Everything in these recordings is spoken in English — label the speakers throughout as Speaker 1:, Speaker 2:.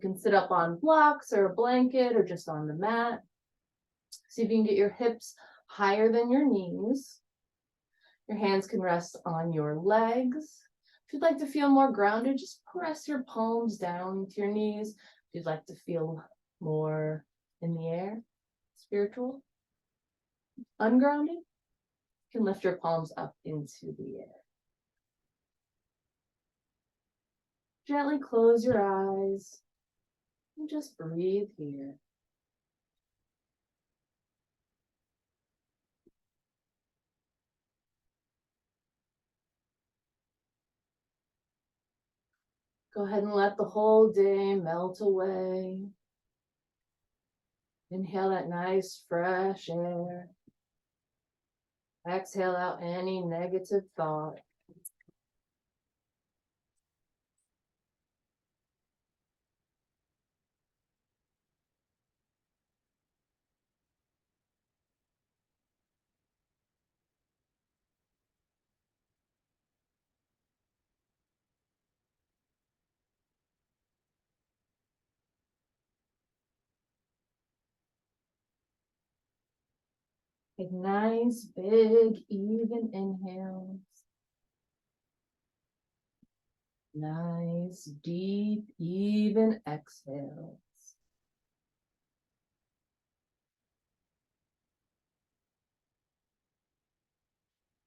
Speaker 1: can sit up on blocks or a blanket or just on the mat. See if you can get your hips higher than your knees. Your hands can rest on your legs. If you'd like to feel more grounded, just press your palms down to your knees. If you'd like to feel more in the air, spiritual, ungrounded, you can lift your palms up into the air. Gently close your eyes and just breathe here. Go ahead and let the whole day melt away. Inhale that nice fresh air. Exhale out any negative thought. Take nice, big, even inhales. Nice, deep, even exhales.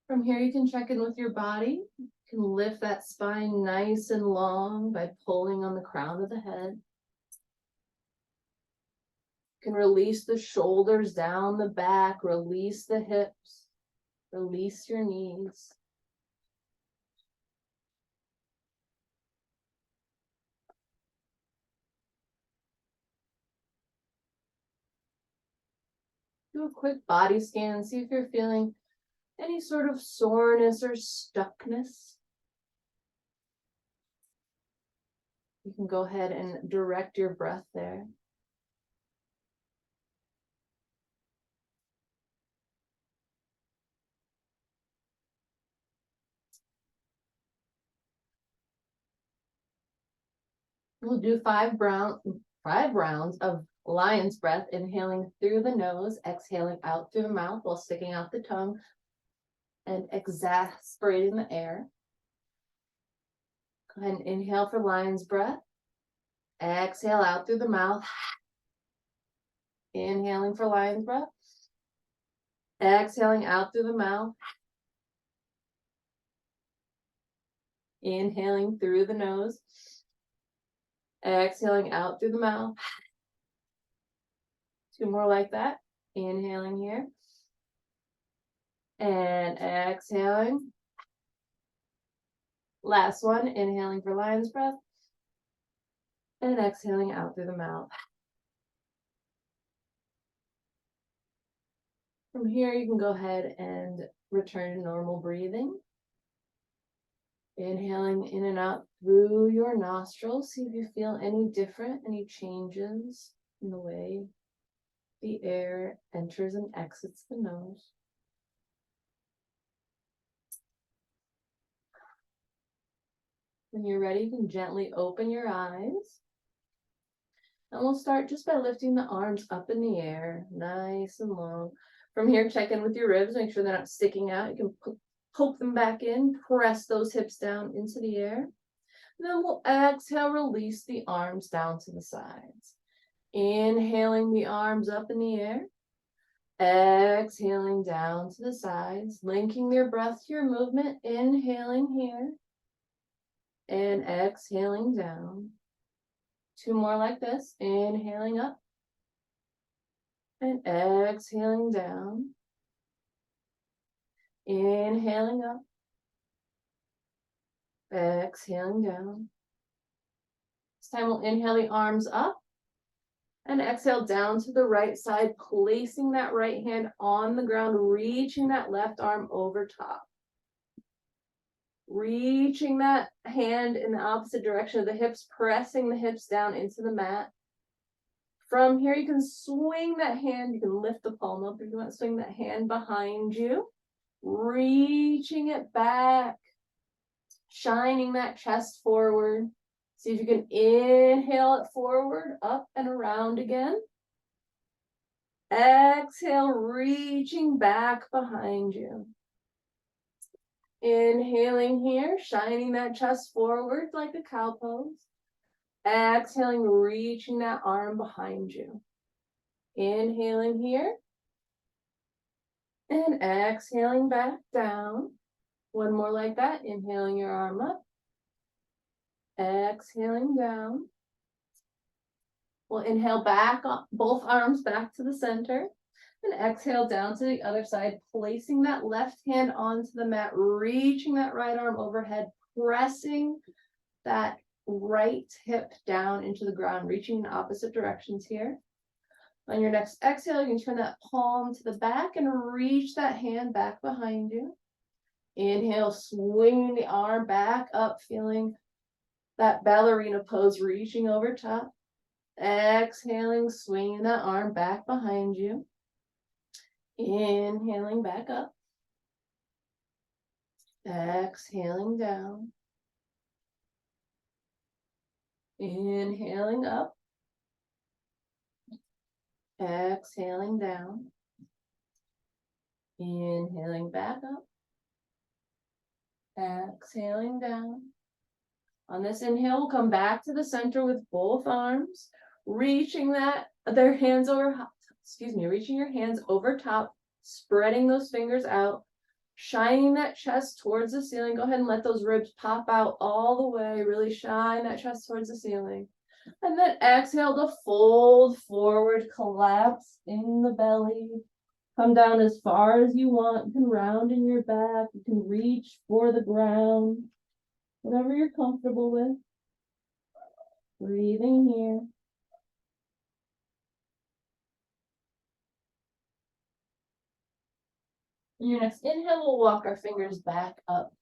Speaker 1: From here, you can check in with your body. You can lift that spine nice and long by pulling on the crown of the head. You can release the shoulders down the back, release the hips, release your knees. Do a quick body scan, see if you're feeling any sort of soreness or stuckness. You can go ahead and direct your breath there. We'll do 5 rounds of lion's breath, inhaling through the nose, exhaling out through the mouth while sticking out the tongue and exasperating the air. Go ahead and inhale for lion's breath. Exhale out through the mouth. Inhaling for lion's breath. Exhaling out through the mouth. Inhaling through the nose. Exhaling out through the mouth. 2 more like that. Inhaling here. And exhaling. Last one, inhaling for lion's breath. And exhaling out through the mouth. From here, you can go ahead and return to normal breathing. Inhaling in and out through your nostrils. See if you feel any different, any changes in the way the air enters and exits the nose. When you're ready, you can gently open your eyes. And we'll start just by lifting the arms up in the air, nice and long. From here, check in with your ribs, make sure they're not sticking out. You can poke them back in, press those hips down into the air. And then we'll exhale, release the arms down to the sides. Inhaling the arms up in the air. Exhaling down to the sides, linking your breath to your movement. Inhaling here. And exhaling down. 2 more like this. Inhaling up. And exhaling down. Inhaling up. Exhaling down. This time we'll inhale the arms up. And exhale down to the right side, placing that right hand on the ground, reaching that left arm over top. Reaching that hand in the opposite direction of the hips, pressing the hips down into the mat. From here, you can swing that hand. You can lift the palm up if you want to swing that hand behind you. Reaching it back. Shining that chest forward. See if you can inhale it forward, up and around again. Exhale, reaching back behind you. Inhaling here, shining that chest forward like a cow pose. Exhaling, reaching that arm behind you. Inhaling here. And exhaling back down. One more like that. Inhaling your arm up. Exhaling down. We'll inhale back, both arms back to the center. And exhale down to the other side, placing that left hand onto the mat, reaching that right arm overhead, pressing that right hip down into the ground, reaching in opposite directions here. On your next exhale, you can turn that palm to the back and reach that hand back behind you. Inhale, swinging the arm back up, feeling that ballerina pose, reaching over top. Exhaling, swinging that arm back behind you. Inhaling back up. Exhaling down. Inhaling up. Exhaling down. Inhaling back up. Exhaling down. On this inhale, we'll come back to the center with both arms, reaching their hands over, reaching your hands over top, spreading those fingers out, shining that chest towards the ceiling. Go ahead and let those ribs pop out all the way. Really shine that chest towards the ceiling. And then exhale to fold forward, collapse in the belly. Come down as far as you want. You can round in your back. You can reach for the ground. Whatever you're comfortable with. Breathing here. In your next inhale, we'll walk our fingers back up.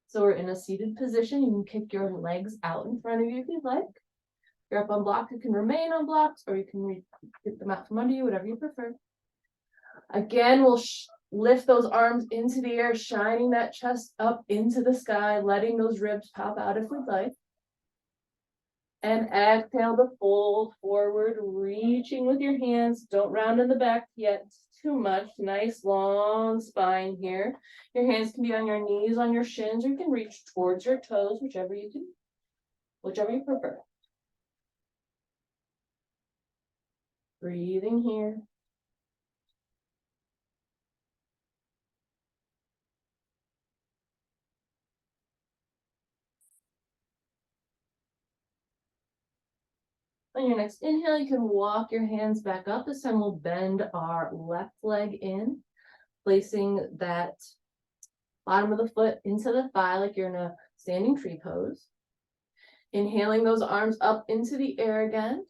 Speaker 1: So we're in a seated position. You can kick your legs out in front of you if you'd like. If you're up on blocks, you can remain on blocks, or you can get them out from under you, whatever you prefer. Again, we'll lift those arms into the air, shining that chest up into the sky, letting those ribs pop out if we'd like. And exhale to fold forward, reaching with your hands. Don't round in the back yet. It's too much. Nice long spine here. Your hands can be on your knees, on your shins, or you can reach towards your toes, whichever you prefer. Breathing here. On your next inhale, you can walk your hands back up. This time we'll bend our left leg in, placing that bottom of the foot into the thigh like you're in a standing tree pose. Inhaling those arms up into the air again.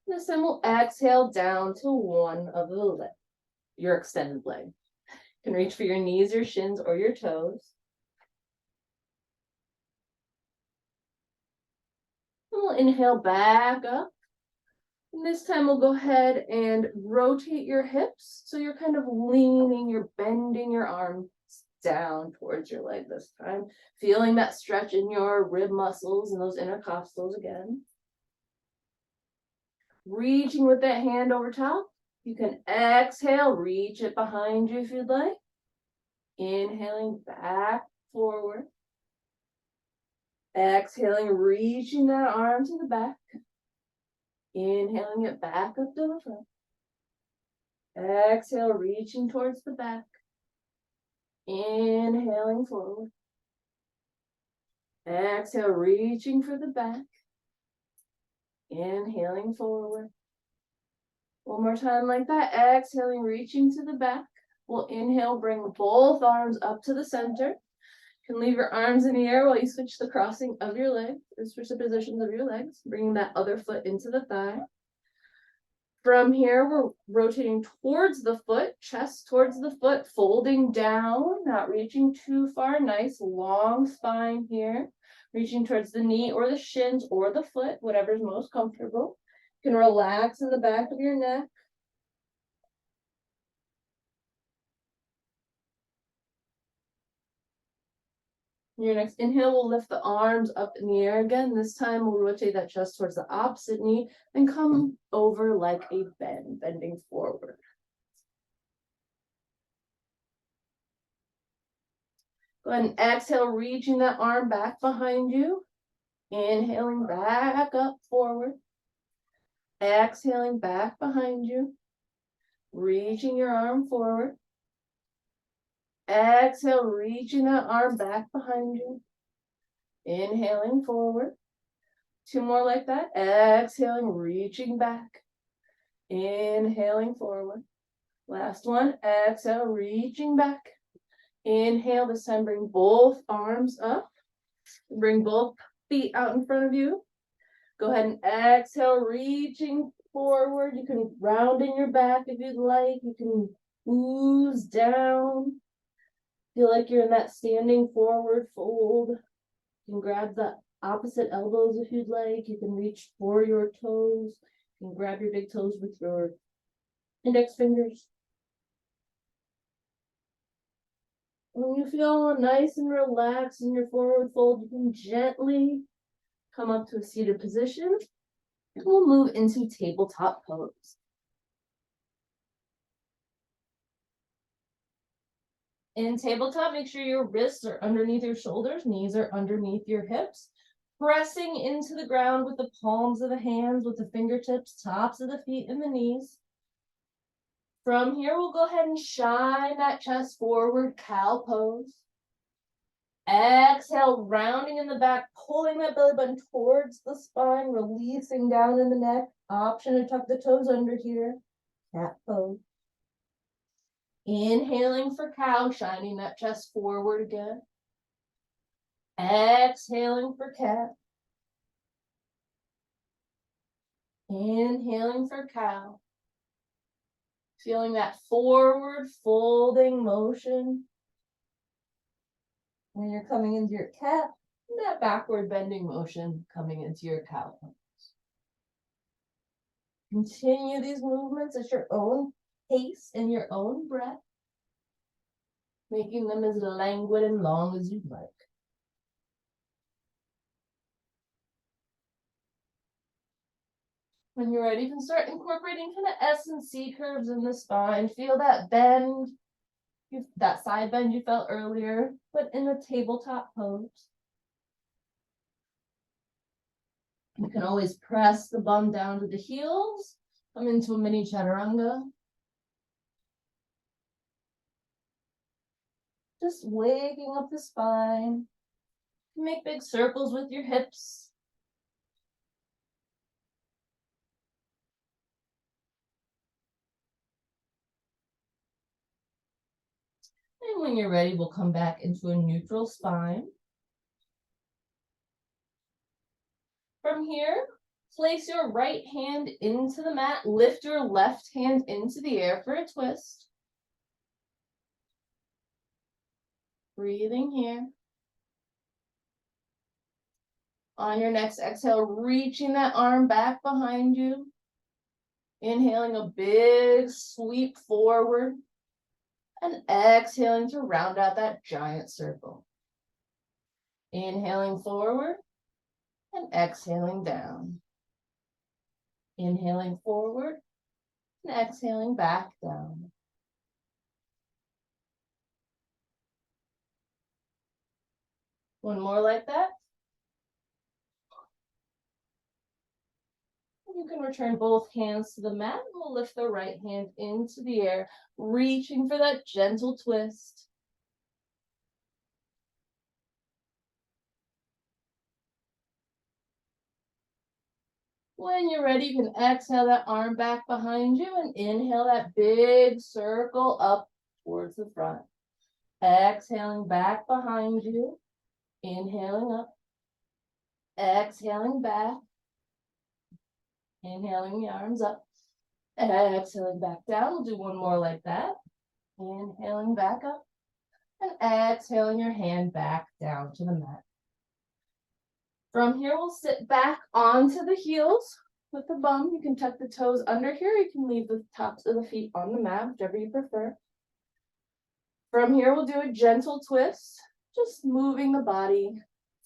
Speaker 1: This time we'll exhale down to one of the legs, your extended leg. You can reach for your knees, your shins, or your toes. And we'll inhale back up. And this time we'll go ahead and rotate your hips. So you're kind of leaning, you're bending your arms down towards your leg this time. Feeling that stretch in your rib muscles and those intercostals again. Reaching with that hand over top. You can exhale, reach it behind you if you'd like. Inhaling back forward. Exhaling, reaching that arm to the back. Inhaling it back up to the front. Exhale, reaching towards the back. Inhaling forward. Exhale, reaching for the back. Inhaling forward. One more time like that. Exhaling, reaching to the back. We'll inhale, bring both arms up to the center. You can leave your arms in the air while you switch the crossing of your legs, or switch the positions of your legs, bringing that other foot into the thigh. From here, we're rotating towards the foot, chest towards the foot, folding down, not reaching too far. Nice long spine here. Reaching towards the knee or the shins or the foot, whatever's most comfortable. You can relax in the back of your neck. Your next inhale, we'll lift the arms up in the air again. This time we'll rotate that chest towards the opposite knee and come over like a bend, bending forward. Go ahead and exhale, reaching that arm back behind you. Inhaling back up forward. Exhaling back behind you. Reaching your arm forward. Exhale, reaching that arm back behind you. Inhaling forward. 2 more like that. Exhaling, reaching back. Inhaling forward. Last one. Exhale, reaching back. Inhale, this time bring both arms up. Bring both feet out in front of you. Go ahead and exhale, reaching forward. You can round in your back if you'd like. You can ooze down. Feel like you're in that standing forward fold. You can grab the opposite elbows if you'd like. You can reach for your toes. You can grab your big toes with your index fingers. When you feel nice and relaxed in your forward fold, you can gently come up to a seated position. And we'll move into tabletop pose. In tabletop, make sure your wrists are underneath your shoulders, knees are underneath your hips. Pressing into the ground with the palms of the hands, with the fingertips, tops of the feet and the knees. From here, we'll go ahead and shine that chest forward, cow pose. Exhale, rounding in the back, pulling that belly button towards the spine, releasing down in the neck. Option to tuck the toes under here, cat pose. Inhaling for cow, shining that chest forward again. Exhaling for cat. Inhaling for cow. Feeling that forward folding motion. When you're coming into your cat, and that backward bending motion coming into your cow pose. Continue these movements at your own pace and your own breath, making them as languid and long as you'd like. When you're ready, you can start incorporating kind of S and C curves in the spine. Feel that bend, that side bend you felt earlier, but in a tabletop pose. You can always press the bum down to the heels, come into a mini chaturanga. Just waking up the spine. Make big circles with your hips. And when you're ready, we'll come back into a neutral spine. From here, place your right hand into the mat. Lift your left hand into the air for a twist. Breathing here. On your next exhale, reaching that arm back behind you. Inhaling a big sweep forward. And exhaling to round out that giant circle. Inhaling forward and exhaling down. Inhaling forward and exhaling back down. One more like that. You can return both hands to the mat and we'll lift the right hand into the air, reaching for that gentle twist. When you're ready, you can exhale that arm back behind you and inhale that big circle up towards the front. Exhaling back behind you, inhaling up, exhaling back, inhaling the arms up, exhaling back down. We'll do one more like that. Inhaling back up and exhaling your hand back down to the mat. From here, we'll sit back onto the heels with the bum. You can tuck the toes under here. You can leave the tops of the feet on the mat, whichever you prefer. From here, we'll do a gentle twist. Just moving the body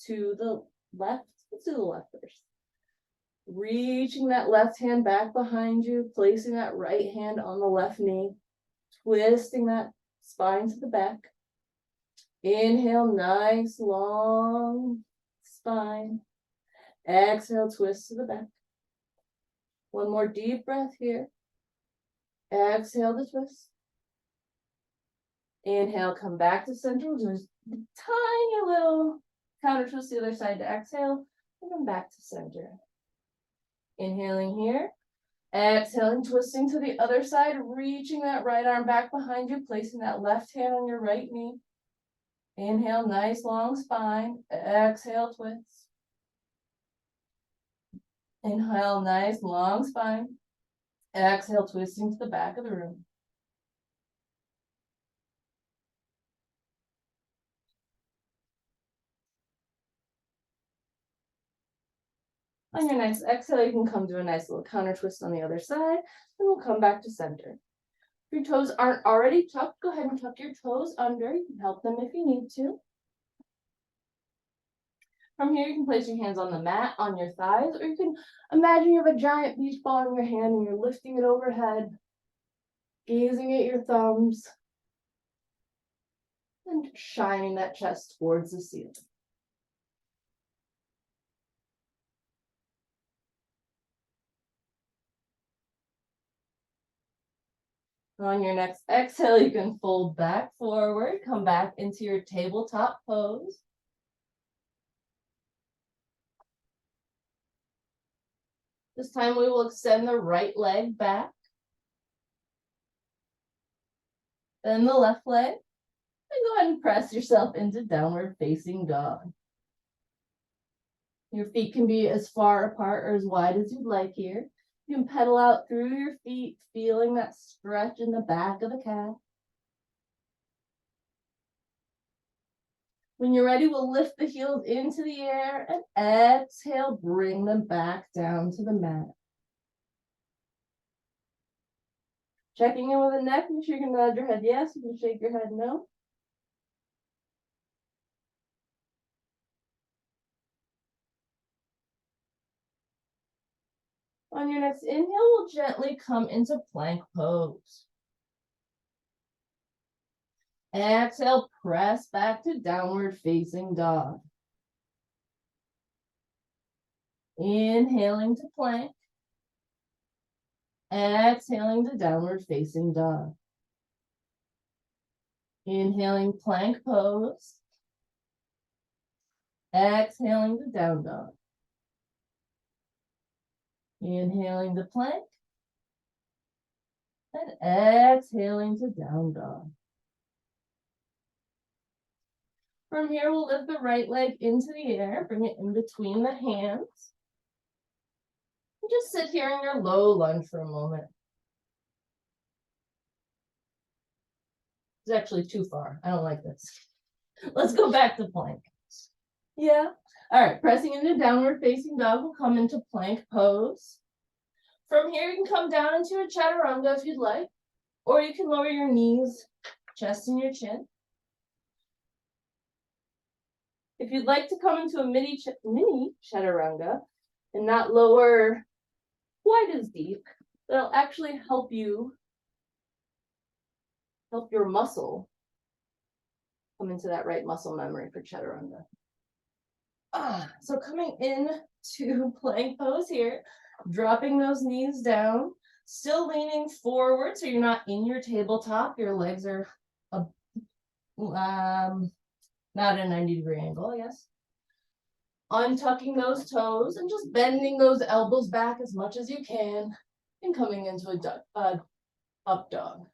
Speaker 1: to the left. Let's do the left first. Reaching that left hand back behind you, placing that right hand on the left knee, twisting that spine to the back. Inhale, nice long spine. Exhale, twist to the back. One more deep breath here. Exhale the twist. Inhale, come back to center. We'll do a tiny little counter twist the other side to exhale. And come back to center. Inhaling here. Exhaling, twisting to the other side, reaching that right arm back behind you, placing that left hand on your right knee. Inhale, nice long spine. Exhale, twist. Inhale, nice long spine. Exhale, twisting to the back of the room. On your next exhale, you can come to a nice little counter twist on the other side, and we'll come back to center. If your toes aren't already tucked, go ahead and tuck your toes under. You can help them if you need to. From here, you can place your hands on the mat, on your thighs, or you can imagine you have a giant beach ball in your hand and you're lifting it overhead, gazing at your thumbs, and shining that chest towards the ceiling. On your next exhale, you can fold back forward, come back into your tabletop pose. This time we will extend the right leg back. Then the left leg. And go ahead and press yourself into downward facing dog. Your feet can be as far apart or as wide as you'd like here. You can pedal out through your feet, feeling that stretch in the back of the calf. When you're ready, we'll lift the heels into the air and exhale, bring them back down to the mat. Checking in with the neck, make sure you can nod your head yes, you can shake your head no. On your next inhale, we'll gently come into plank pose. Exhale, press back to downward facing dog. Inhaling to plank. Exhaling to downward facing dog. Inhaling plank pose. Exhaling to down dog. Inhaling to plank. And exhaling to down dog. From here, we'll lift the right leg into the air, bring it in between the hands. And just sit here in your low lunge for a moment. It's actually too far. I don't like this. Let's go back to plank. Yeah. All right, pressing into downward facing dog, we'll come into plank pose. From here, you can come down into a chaturanga if you'd like, or you can lower your knees, chest and your chin. If you'd like to come into a mini chaturanga and not lower quite as deep, that'll actually help your muscle come into that right muscle memory for chaturanga. So coming in to plank pose here, dropping those knees down, still leaning forward so you're not in your tabletop. Your legs are not a 90-degree angle, I guess. Untucking those toes and just bending those elbows back as much as you can and coming into a up dog.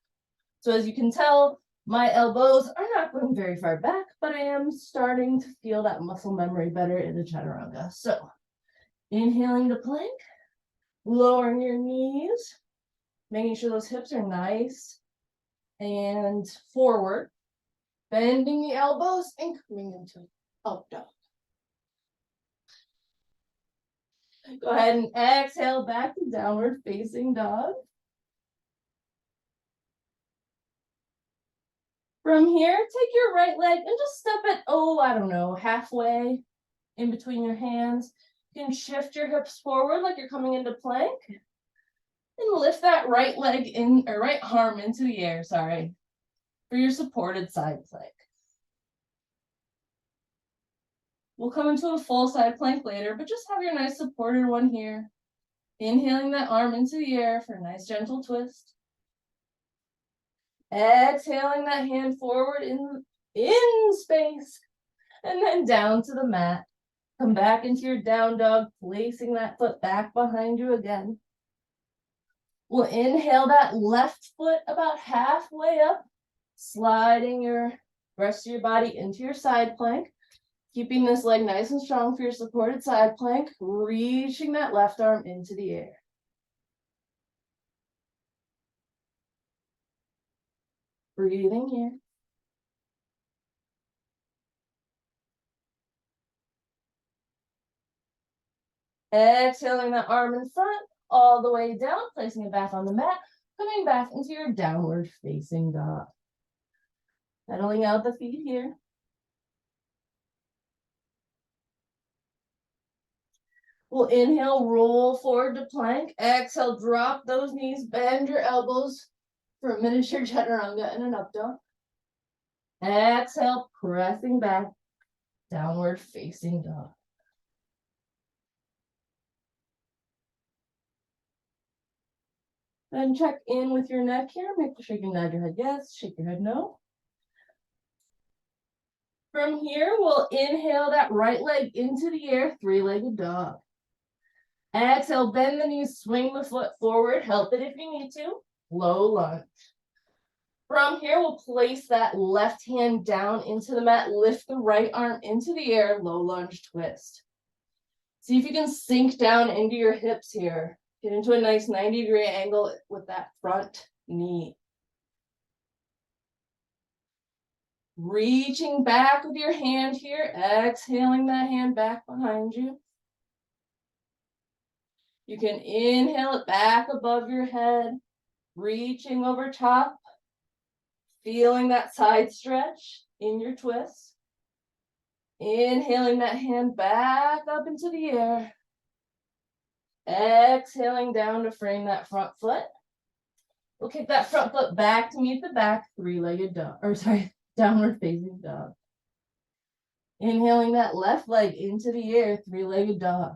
Speaker 1: So as you can tell, my elbows are not going very far back, but I am starting to feel that muscle memory better in the chaturanga. So inhaling to plank, lowering your knees, making sure those hips are nice and forward, bending the elbows and coming into up dog. Go ahead and exhale back to downward facing dog. From here, take your right leg and just step it, I don't know, halfway in between your hands. You can shift your hips forward like you're coming into plank. And lift that right leg in, or right arm into the air, sorry, for your supported side plank. We'll come into a full side plank later, but just have your nice supported one here. Inhaling that arm into the air for a nice gentle twist. Exhaling that hand forward in space, and then down to the mat. Come back into your down dog, placing that foot back behind you again. We'll inhale that left foot about halfway up, sliding your rest of your body into your side plank. Keeping this leg nice and strong for your supported side plank, reaching that left arm into the air. Breathing here. Exhaling that arm in front, all the way down, placing it back on the mat, coming back into your downward facing dog. Pedaling out the feet here. We'll inhale, roll forward to plank. Exhale, drop those knees, bend your elbows for a miniature chaturanga and an up dog. Exhale, pressing back, downward facing dog. Then check in with your neck here. Make sure you can nod your head yes, shake your head no. From here, we'll inhale that right leg into the air, three-legged dog. Exhale, bend the knees, swing the foot forward, help it if you need to. Low lunge. From here, we'll place that left hand down into the mat, lift the right arm into the air, low lunge twist. See if you can sink down into your hips here. Get into a nice 90-degree angle with that front knee. Reaching back with your hand here, exhaling that hand back behind you. You can inhale it back above your head, reaching over top, feeling that side stretch in your twist. Inhaling that hand back up into the air. Exhaling down to frame that front foot. We'll kick that front foot back to meet the back, three-legged dog, downward facing dog. Inhaling that left leg into the air, three-legged dog.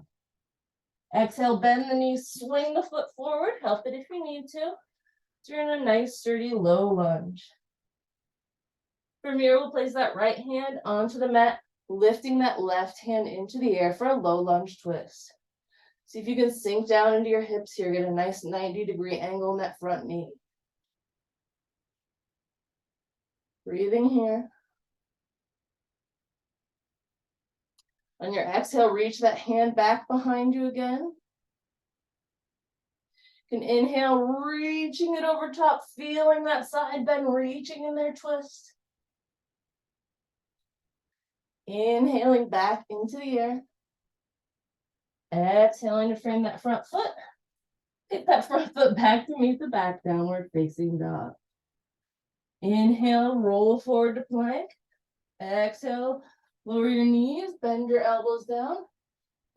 Speaker 1: Exhale, bend the knees, swing the foot forward, help it if you need to. So you're in a nice, sturdy, low lunge. From here, we'll place that right hand onto the mat, lifting that left hand into the air for a low lunge twist. See if you can sink down into your hips here, get a nice 90-degree angle in that front knee. Breathing here. On your exhale, reach that hand back behind you again. You can inhale, reaching it over top, feeling that side bend, reaching in there, twist. Inhaling back into the air. Exhaling to frame that front foot. Kick that front foot back to meet the back, downward facing dog. Inhale, roll forward to plank. Exhale, lower your knees, bend your elbows down.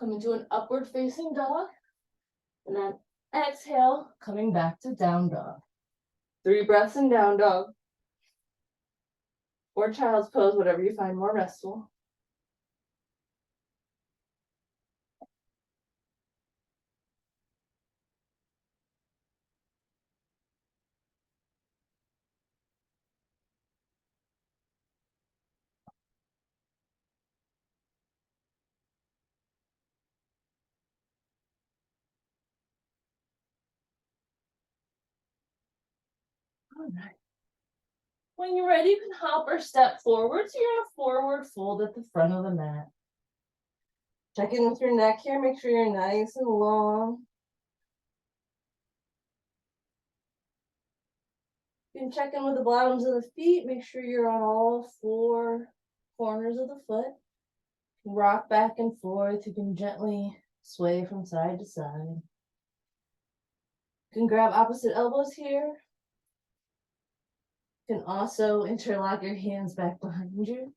Speaker 1: Come into an upward facing dog. And then exhale, coming back to down dog. 3 breaths in down dog. Or child's pose, whatever you find more restful. All right. When you're ready, you can hop or step forward. So you're in a forward fold at the front of the mat. Check in with your neck here. Make sure you're nice and long. You can check in with the bottoms of the feet. Make sure you're on all 4 corners of the foot. Rock back and forth. You can gently sway from side to side. You can grab opposite elbows here. You can also interlock your hands back behind you.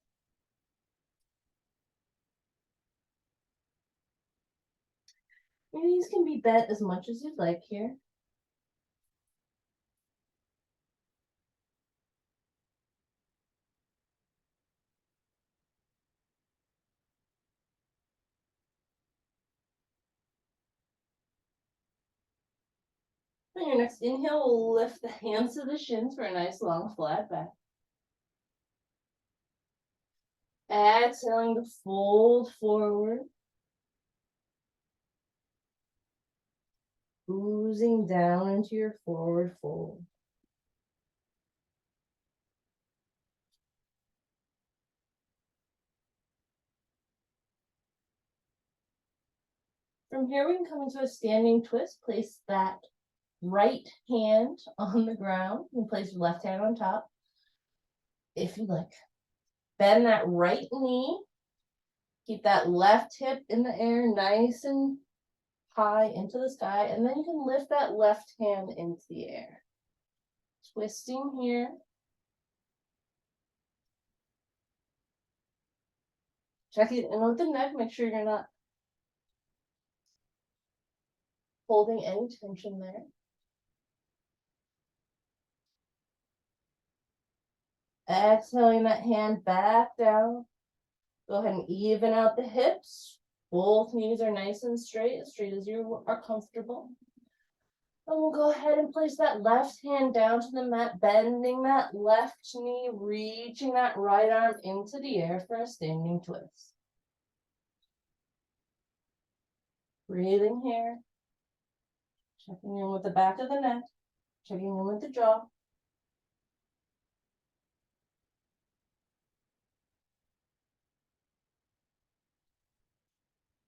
Speaker 1: Your knees can be bent as much as you'd like here. On your next inhale, we'll lift the hands to the shins for a nice long flat back. Exhaling to fold forward. Oozing down into your forward fold. From here, we can come into a standing twist. Place that right hand on the ground and place your left hand on top. If you like, bend that right knee. Keep that left hip in the air, nice and high into the sky, and then you can lift that left hand into the air. Twisting here. Check it in with the neck, make sure you're not holding any tension there. Exhaling that hand back down. Go ahead and even out the hips. Both knees are nice and straight as you are comfortable. And we'll go ahead and place that left hand down to the mat, bending that left knee, reaching that right arm into the air for a standing twist. Breathing here. Checking in with the back of the neck. Checking in with the jaw.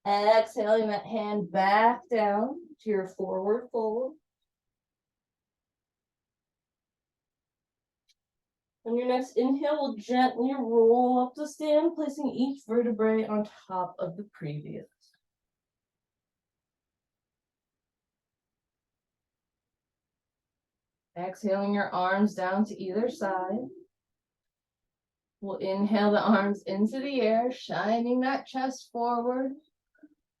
Speaker 1: Exhaling that hand back down to your forward fold. On your next inhale, we'll gently roll up to stand, placing each vertebrae on top of the previous. Exhaling your arms down to either side. We'll inhale the arms into the air, shining that chest forward,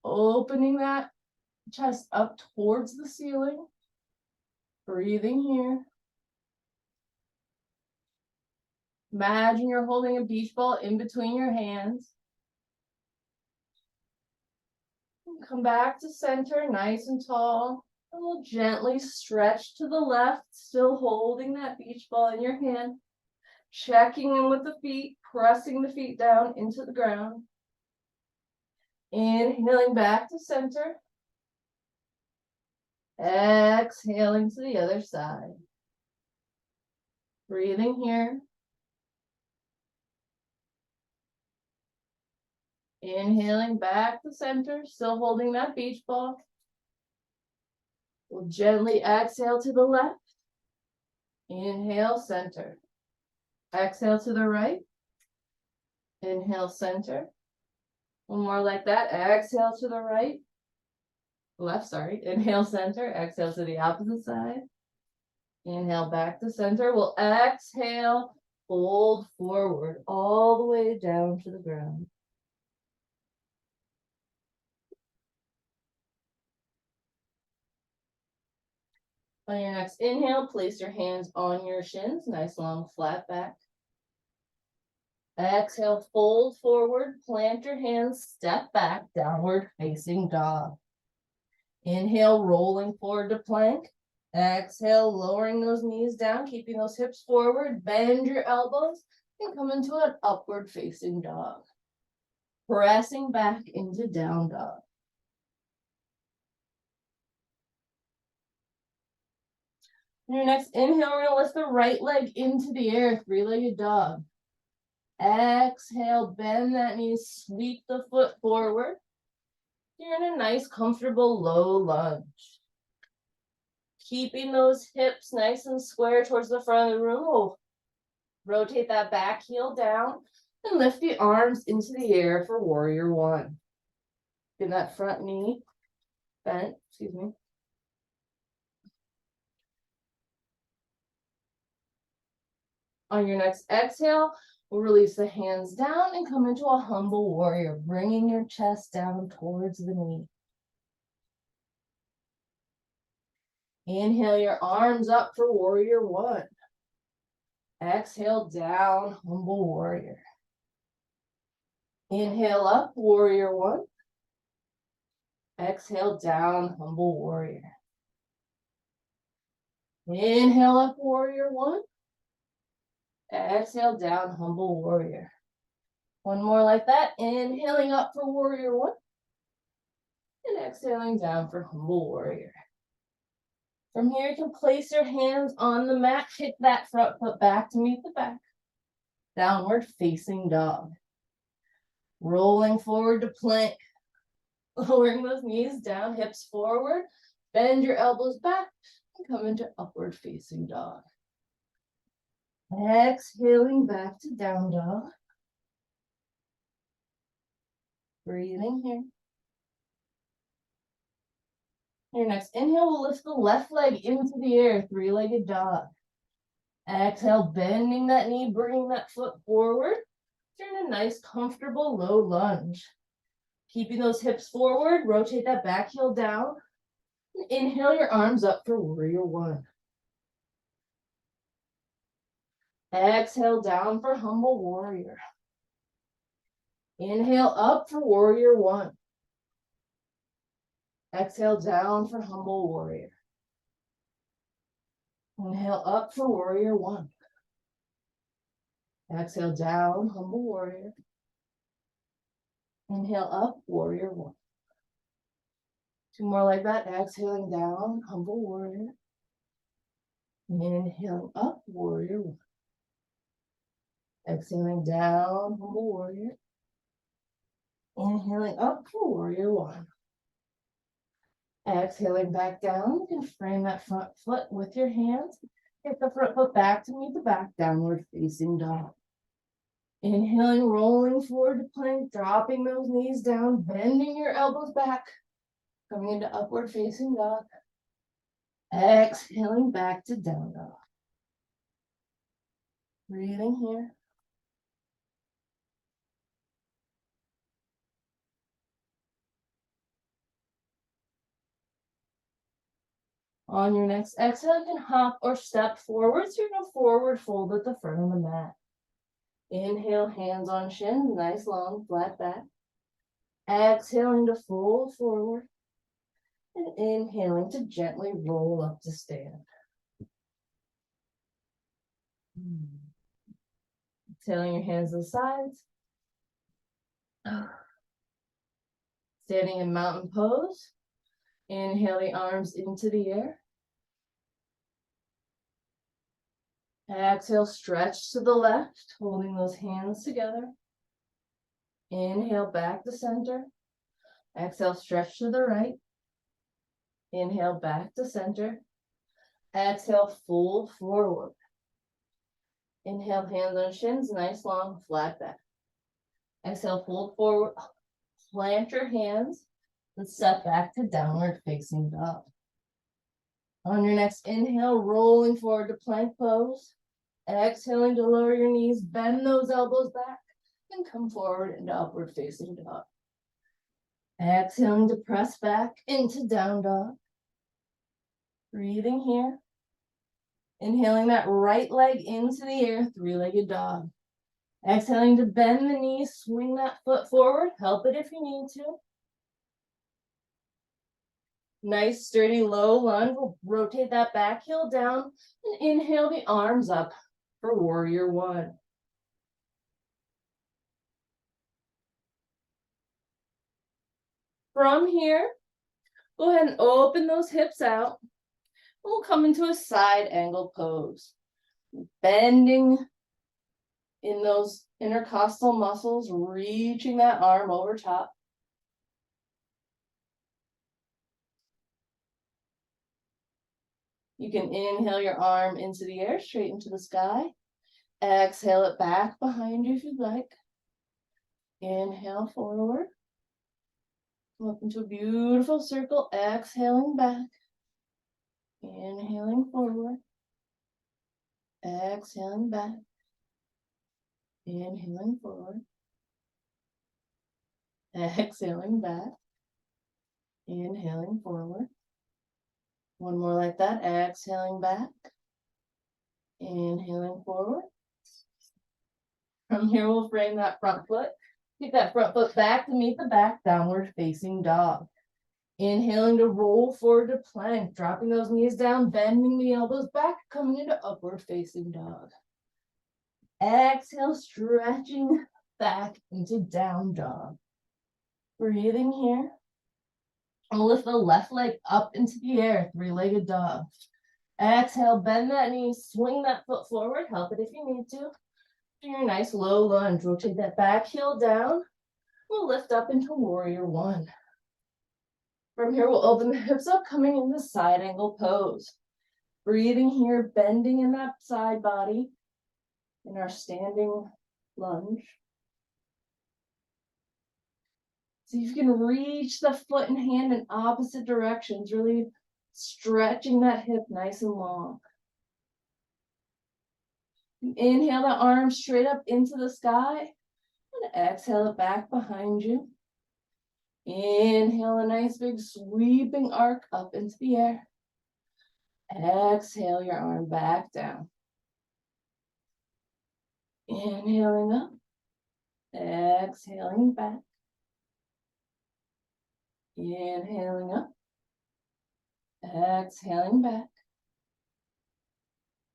Speaker 1: opening that chest up towards the ceiling. Breathing here. Imagine you're holding a beach ball in between your hands. Come back to center, nice and tall. And we'll gently stretch to the left, still holding that beach ball in your hand. Checking in with the feet, pressing the feet down into the ground. Inhaling back to center. Exhaling to the other side. Breathing here. Inhaling back to center, still holding that beach ball. We'll gently exhale to the left. Inhale, center. Exhale to the right. Inhale, center. One more like that. Exhale to the right. Left, sorry. Inhale, center. Exhale to the opposite side. Inhale back to center. We'll exhale, fold forward all the way down to the ground. On your next inhale, place your hands on your shins, nice long flat back. Exhale, fold forward, plant your hands, step back, downward facing dog. Inhale, rolling forward to plank. Exhale, lowering those knees down, keeping those hips forward, bend your elbows, and come into an upward facing dog. Pressing back into down dog. On your next inhale, we're gonna lift the right leg into the air, three-legged dog. Exhale, bend that knee, sweep the foot forward. You're in a nice, comfortable low lunge. Keeping those hips nice and square towards the front of the room. We'll rotate that back heel down and lift the arms into the air for warrior one. Get that front knee bent, excuse me. On your next exhale, we'll release the hands down and come into a humble warrior, bringing your chest down towards the knee. Inhale your arms up for warrior one. Exhale down, humble warrior. Inhale up, warrior one. Exhale down, humble warrior. Inhale up, warrior one. Exhale down, humble warrior. One more like that. Inhaling up for warrior one. And exhaling down for humble warrior. From here, you can place your hands on the mat, kick that front foot back to meet the back. Downward facing dog. Rolling forward to plank. Lowering those knees down, hips forward. Bend your elbows back and come into upward facing dog. Exhaling back to down dog. Breathing here. Your next inhale will lift the left leg into the air, three-legged dog. Exhale, bending that knee, bringing that foot forward. You're in a nice, comfortable low lunge. Keeping those hips forward, rotate that back heel down. And inhale your arms up for warrior one. Exhale down for humble warrior. Inhale up for warrior one. Exhale down for humble warrior. Inhale up for warrior one. Exhale down, humble warrior. Inhale up, warrior one. Two more like that. Exhaling down, humble warrior. Inhaling up, warrior one. Exhaling down, humble warrior. Inhaling up for warrior one. Exhaling back down. You can frame that front foot with your hands. Get the front foot back to meet the back, downward facing dog. Inhaling, rolling forward to plank, dropping those knees down, bending your elbows back, coming into upward facing dog. Exhaling back to down dog. Breathing here. On your next exhale, you can hop or step forward. So you're going to forward fold at the front of the mat. Inhale, hands on shins, nice long flat back. Exhaling to fold forward. And inhaling to gently roll up to stand. Exhaling your hands to the sides. Standing in mountain pose. Inhale the arms into the air. Exhale, stretch to the left, holding those hands together. Inhale, back to center. Exhale, stretch to the right. Inhale, back to center. Exhale, fold forward. Inhale, hands on shins, nice long flat back. Exhale, fold forward. Plant your hands and step back to downward facing dog. On your next inhale, rolling forward to plank pose. Exhaling to lower your knees, bend those elbows back, and come forward into upward facing dog. Exhaling to press back into down dog. Breathing here. Inhaling that right leg into the air, three-legged dog. Exhaling to bend the knees, swing that foot forward, help it if you need to. Nice sturdy low lunge. We'll rotate that back heel down and inhale the arms up for warrior one. From here, go ahead and open those hips out. We'll come into a side angle pose. Bending in those intercostal muscles, reaching that arm over top. You can inhale your arm into the air, straight into the sky. Exhale it back behind you if you'd like. Inhale forward. Come up into a beautiful circle. Exhaling back. Inhaling forward. Exhaling back. Inhaling forward. Exhaling back. Inhaling forward. One more like that. Exhaling back. Inhaling forward. From here, we'll frame that front foot. Keep that front foot back to meet the back, downward facing dog. Inhaling to roll forward to plank, dropping those knees down, bending the elbows back, coming into upward facing dog. Exhale, stretching back into down dog. Breathing here. And lift the left leg up into the air, three-legged dog. Exhale, bend that knee, swing that foot forward, help it if you need to. Do your nice low lunge, rotate that back heel down. We'll lift up into warrior one. From here, we'll open the hips up, coming into side angle pose. Breathing here, bending in that side body in our standing lunge. See if you can reach the foot and hand in opposite directions, really stretching that hip nice and long. Inhale the arms straight up into the sky and exhale it back behind you. Inhale a nice big sweeping arc up into the air. Exhale your arm back down. Inhaling up, exhaling back. Inhaling up, exhaling back.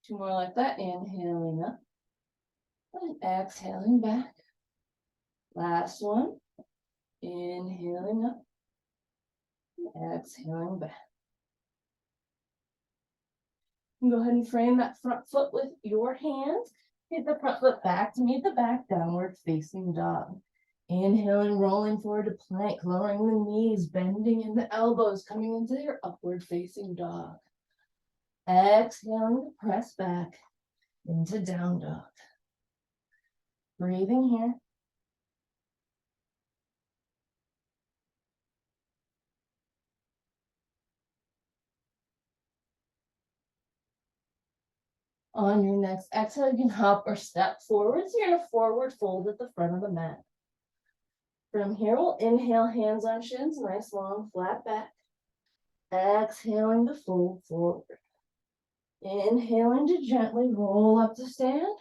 Speaker 1: Two more like that. Inhaling up and exhaling back. Last one. Inhaling up and exhaling back. And go ahead and frame that front foot with your hands. Hit the front foot back to meet the back, downward facing dog. Inhaling, rolling forward to plank, lowering the knees, bending in the elbows, coming into your upward facing dog. Exhaling to press back into down dog. Breathing here. On your next exhale, you can hop or step forward. So you're in a forward fold at the front of the mat. From here, we'll inhale, hands on shins, nice long flat back. Exhaling to fold forward. Inhaling to gently roll up to stand.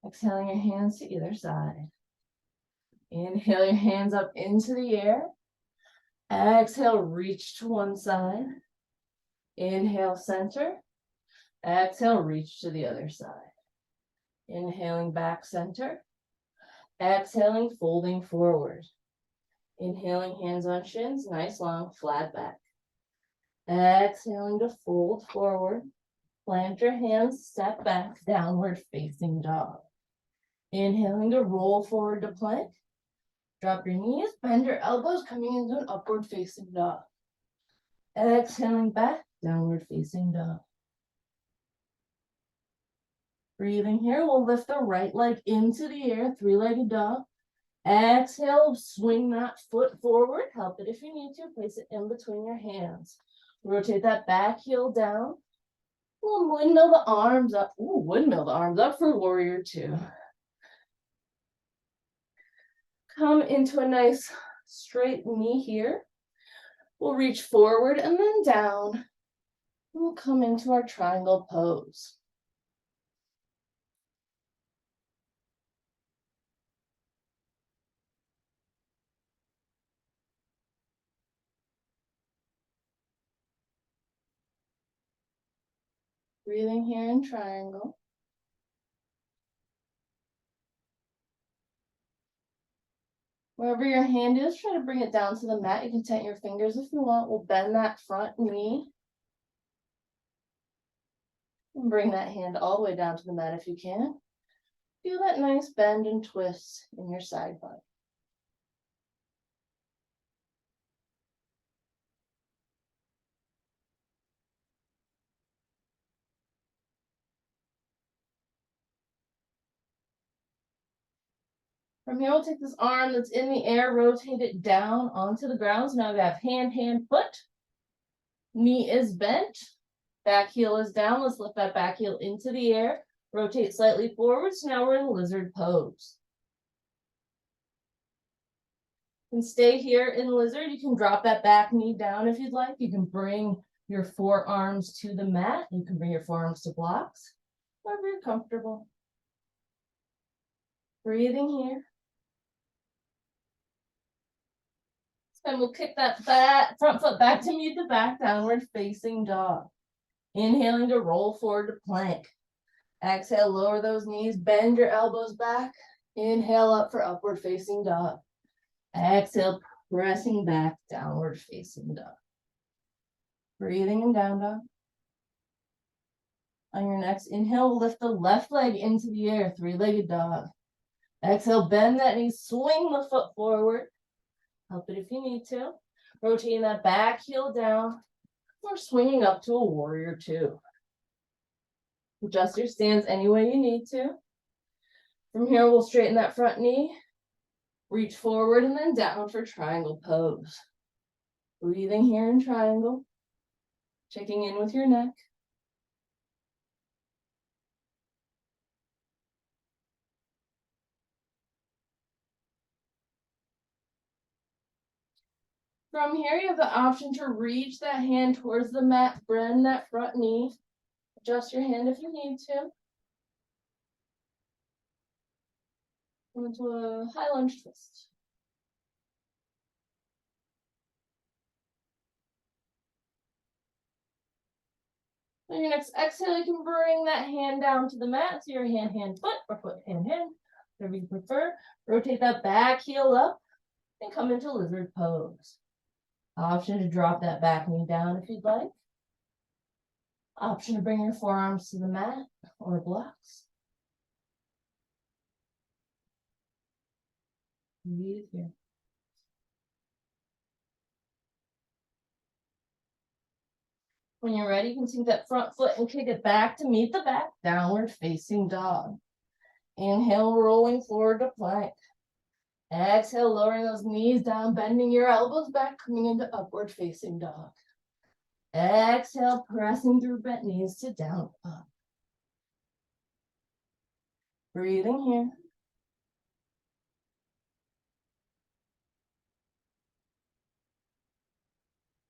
Speaker 1: Exhaling your hands to either side. Inhale your hands up into the air. Exhale, reach to one side. Inhale, center. Exhale, reach to the other side. Inhaling back center. Exhaling, folding forward. Inhaling, hands on shins, nice long flat back. Exhaling to fold forward. Plant your hands, step back, downward facing dog. Inhaling to roll forward to plank. Drop your knees, bend your elbows, coming into an upward facing dog. Exhaling back, downward facing dog. Breathing here, we'll lift the right leg into the air, three-legged dog. Exhale, swing that foot forward. Help it if you need to. Place it in between your hands. Rotate that back heel down. We'll windmill the arms up. Ooh, windmill the arms up for warrior two. Come into a nice straight knee here. We'll reach forward and then down. We'll come into our triangle pose. Breathing here in triangle. Wherever your hand is, try to bring it down to the mat. You can tent your fingers if you want. We'll bend that front knee. And bring that hand all the way down to the mat if you can. Feel that nice bend and twist in your side body. From here, we'll take this arm that's in the air, rotate it down onto the ground. So now we have hand, hand, foot. Knee is bent. Back heel is down. Let's lift that back heel into the air. Rotate slightly forward. So now we're in lizard pose. And stay here in lizard. You can drop that back knee down if you'd like. You can bring your forearms to the mat. You can bring your forearms to blocks, wherever you're comfortable. Breathing here. And we'll kick that front foot back to meet the back, downward facing dog. Inhaling to roll forward to plank. Exhale, lower those knees, bend your elbows back. Inhale up for upward facing dog. Exhale, pressing back, downward facing dog. Breathing in down dog. On your next inhale, lift the left leg into the air, three-legged dog. Exhale, bend that knee, swing the foot forward. Help it if you need to. Rotating that back heel down. Or swinging up to a warrior two. Adjust your stance any way you need to. From here, we'll straighten that front knee. Reach forward and then down for triangle pose. Breathing here in triangle. Checking in with your neck. From here, you have the option to reach that hand towards the mat, bend that front knee. Adjust your hand if you need to. Come into a high lunge twist. On your next exhale, you can bring that hand down to the mat. So your hand, foot, or foot, hand, whatever you prefer. Rotate that back heel up and come into lizard pose. Option to drop that back knee down if you'd like. Option to bring your forearms to the mat or blocks. Breathe here. When you're ready, you can sink that front foot and kick it back to meet the back, downward facing dog. Inhale, rolling forward to plank. Exhale, lowering those knees down, bending your elbows back, coming into upward facing dog. Exhale, pressing through bent knees to down dog. Breathing here.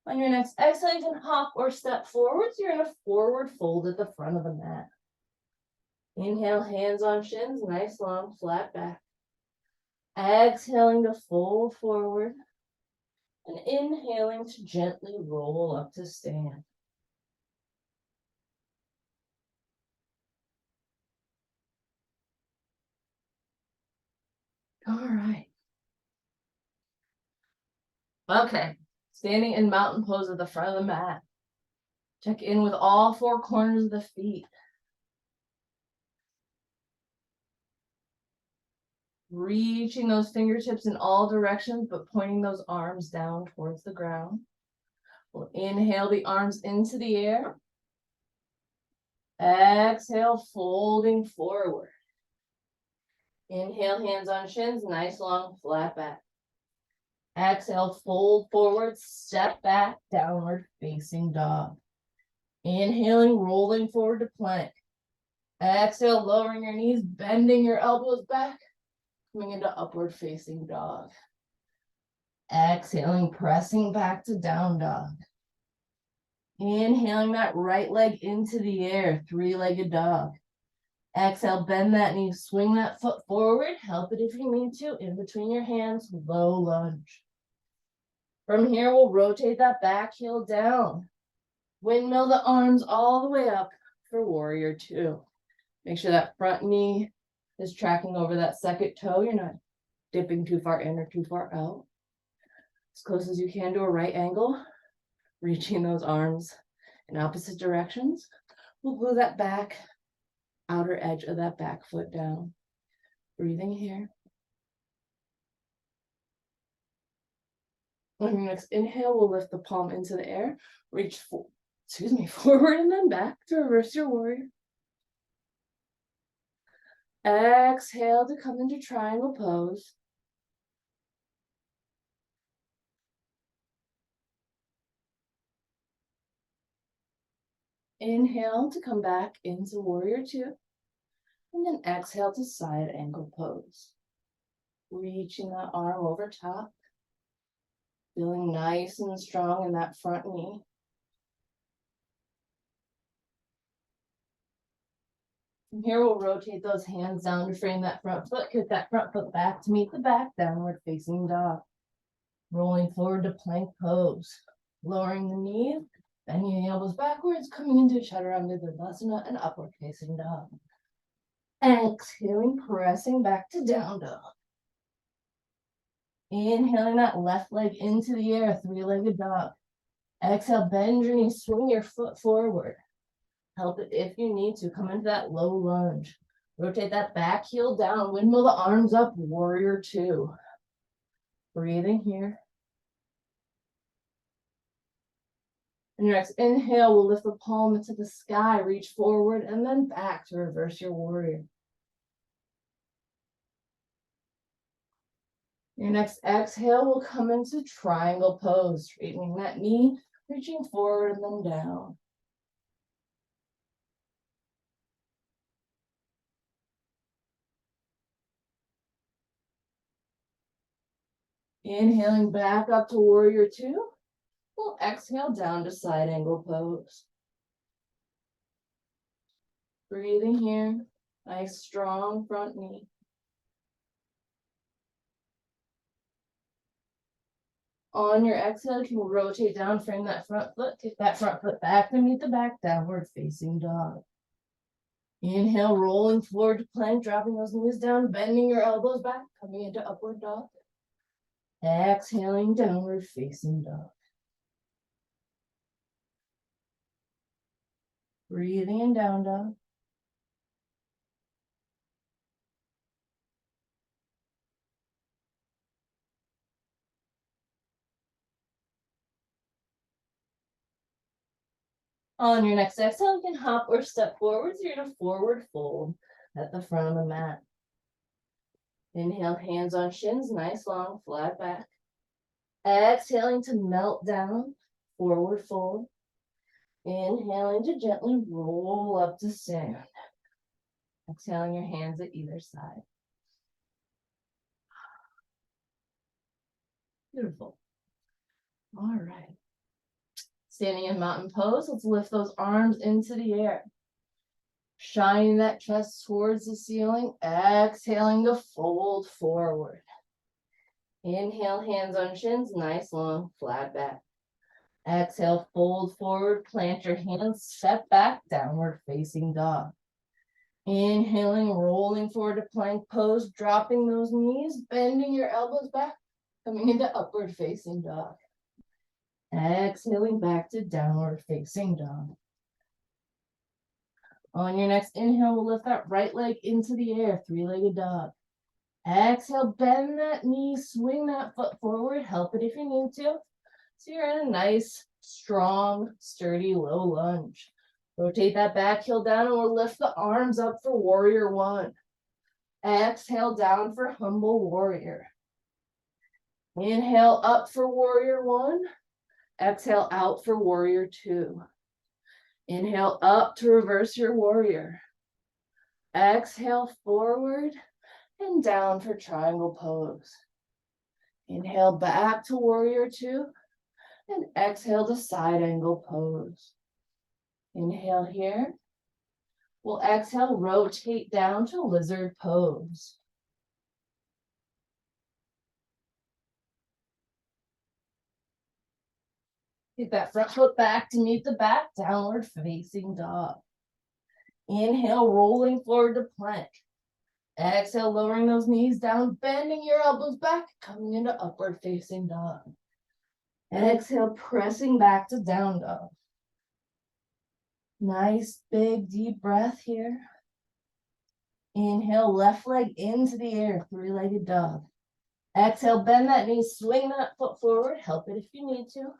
Speaker 1: On your next exhale, you can hop or step forwards. You're in a forward fold at the front of the mat. Inhale, hands on shins, nice long flat back. Exhaling to fold forward. And inhaling to gently roll up to stand. All right. Okay. Standing in mountain pose at the front of the mat. Check in with all four corners of the feet. Reaching those fingertips in all directions, but pointing those arms down towards the ground. We'll inhale the arms into the air. Exhale, folding forward. Inhale, hands on shins, nice long flat back. Exhale, fold forward, step back, downward facing dog. Inhaling, rolling forward to plank. Exhale, lowering your knees, bending your elbows back, coming into upward facing dog. Exhaling, pressing back to down dog. Inhaling that right leg into the air, three-legged dog. Exhale, bend that knee, swing that foot forward, help it if you need to, in between your hands, low lunge. From here, we'll rotate that back heel down. Windmill the arms all the way up for warrior two. Make sure that front knee is tracking over that second toe. You're not dipping too far in or too far out. As close as you can to a right angle, reaching those arms in opposite directions. We'll glue that back, outer edge of that back foot down. Breathing here. On your next inhale, we'll lift the palm into the air, reach forward and then back to reverse your warrior. Exhale to come into triangle pose. Inhale to come back into warrior two. And then exhale to side angle pose. Reaching that arm over top. Feeling nice and strong in that front knee. From here, we'll rotate those hands down to frame that front foot. Kick that front foot back to meet the back, downward facing dog. Rolling forward to plank pose. Lowering the knees, bending the elbows backwards, coming into Chaturanga Dandasana and upward facing dog. Exhaling, pressing back to down dog. Inhaling that left leg into the air, three-legged dog. Exhale, bend your knees, swing your foot forward. Help it if you need to. Come into that low lunge. Rotate that back heel down, windmill the arms up, warrior two. Breathing here. And your next inhale, we'll lift the palm into the sky, reach forward, and then back to reverse your warrior. Your next exhale will come into triangle pose, straightening that knee, reaching forward and then down. Inhaling back up to warrior two. We'll exhale down to side angle pose. Breathing here, nice strong front knee. On your exhale, you can rotate down, frame that front foot, kick that front foot back to meet the back, downward facing dog. Inhale, rolling forward to plank, dropping those knees down, bending your elbows back, coming into upward dog. Exhaling, downward facing dog. Breathing in down dog. On your next exhale, you can hop or step forwards. You're gonna forward fold at the front of the mat. Inhale, hands on shins, nice long flat back. Exhaling to melt down, forward fold. Inhaling to gently roll up to stand. Exhaling your hands at either side. Beautiful. All right. Standing in mountain pose, let's lift those arms into the air. Shining that chest towards the ceiling, exhaling to fold forward. Inhale, hands on shins, nice long flat back. Exhale, fold forward, plant your hands, step back, downward facing dog. Inhaling, rolling forward to plank pose, dropping those knees, bending your elbows back, coming into upward facing dog. Exhaling back to downward facing dog. On your next inhale, we'll lift that right leg into the air, three-legged dog. Exhale, bend that knee, swing that foot forward, help it if you need to. So you're in a nice, strong, sturdy, low lunge. Rotate that back heel down and we'll lift the arms up for warrior one. Exhale down for humble warrior. Inhale up for warrior one. Exhale out for warrior two. Inhale up to reverse your warrior. Exhale forward and down for triangle pose. Inhale back to warrior two and exhale to side angle pose. Inhale here. We'll exhale, rotate down to lizard pose. Get that front foot back to meet the back, downward facing dog. Inhale, rolling forward to plank. Exhale, lowering those knees down, bending your elbows back, coming into upward facing dog. Exhale, pressing back to down dog. Nice, big, deep breath here. Inhale, left leg into the air, three-legged dog. Exhale, bend that knee, swing that foot forward, help it if you need to.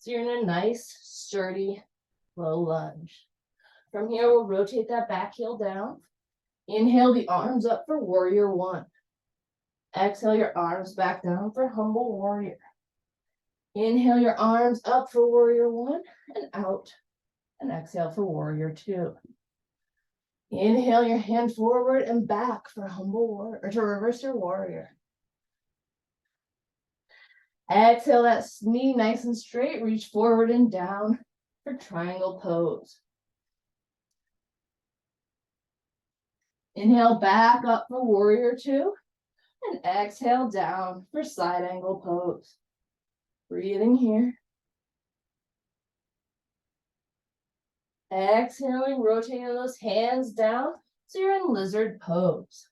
Speaker 1: So you're in a nice, sturdy, low lunge. From here, we'll rotate that back heel down. Inhale the arms up for warrior one. Exhale your arms back down for humble warrior. Inhale your arms up for warrior one and out. And exhale for warrior two. Inhale your hand forward and back for humble warrior, or to reverse your warrior. Exhale that knee nice and straight, reach forward and down for triangle pose. Inhale back up for warrior two, and exhale down for side angle pose. Breathing here. Exhaling, rotating those hands down so you're in lizard pose.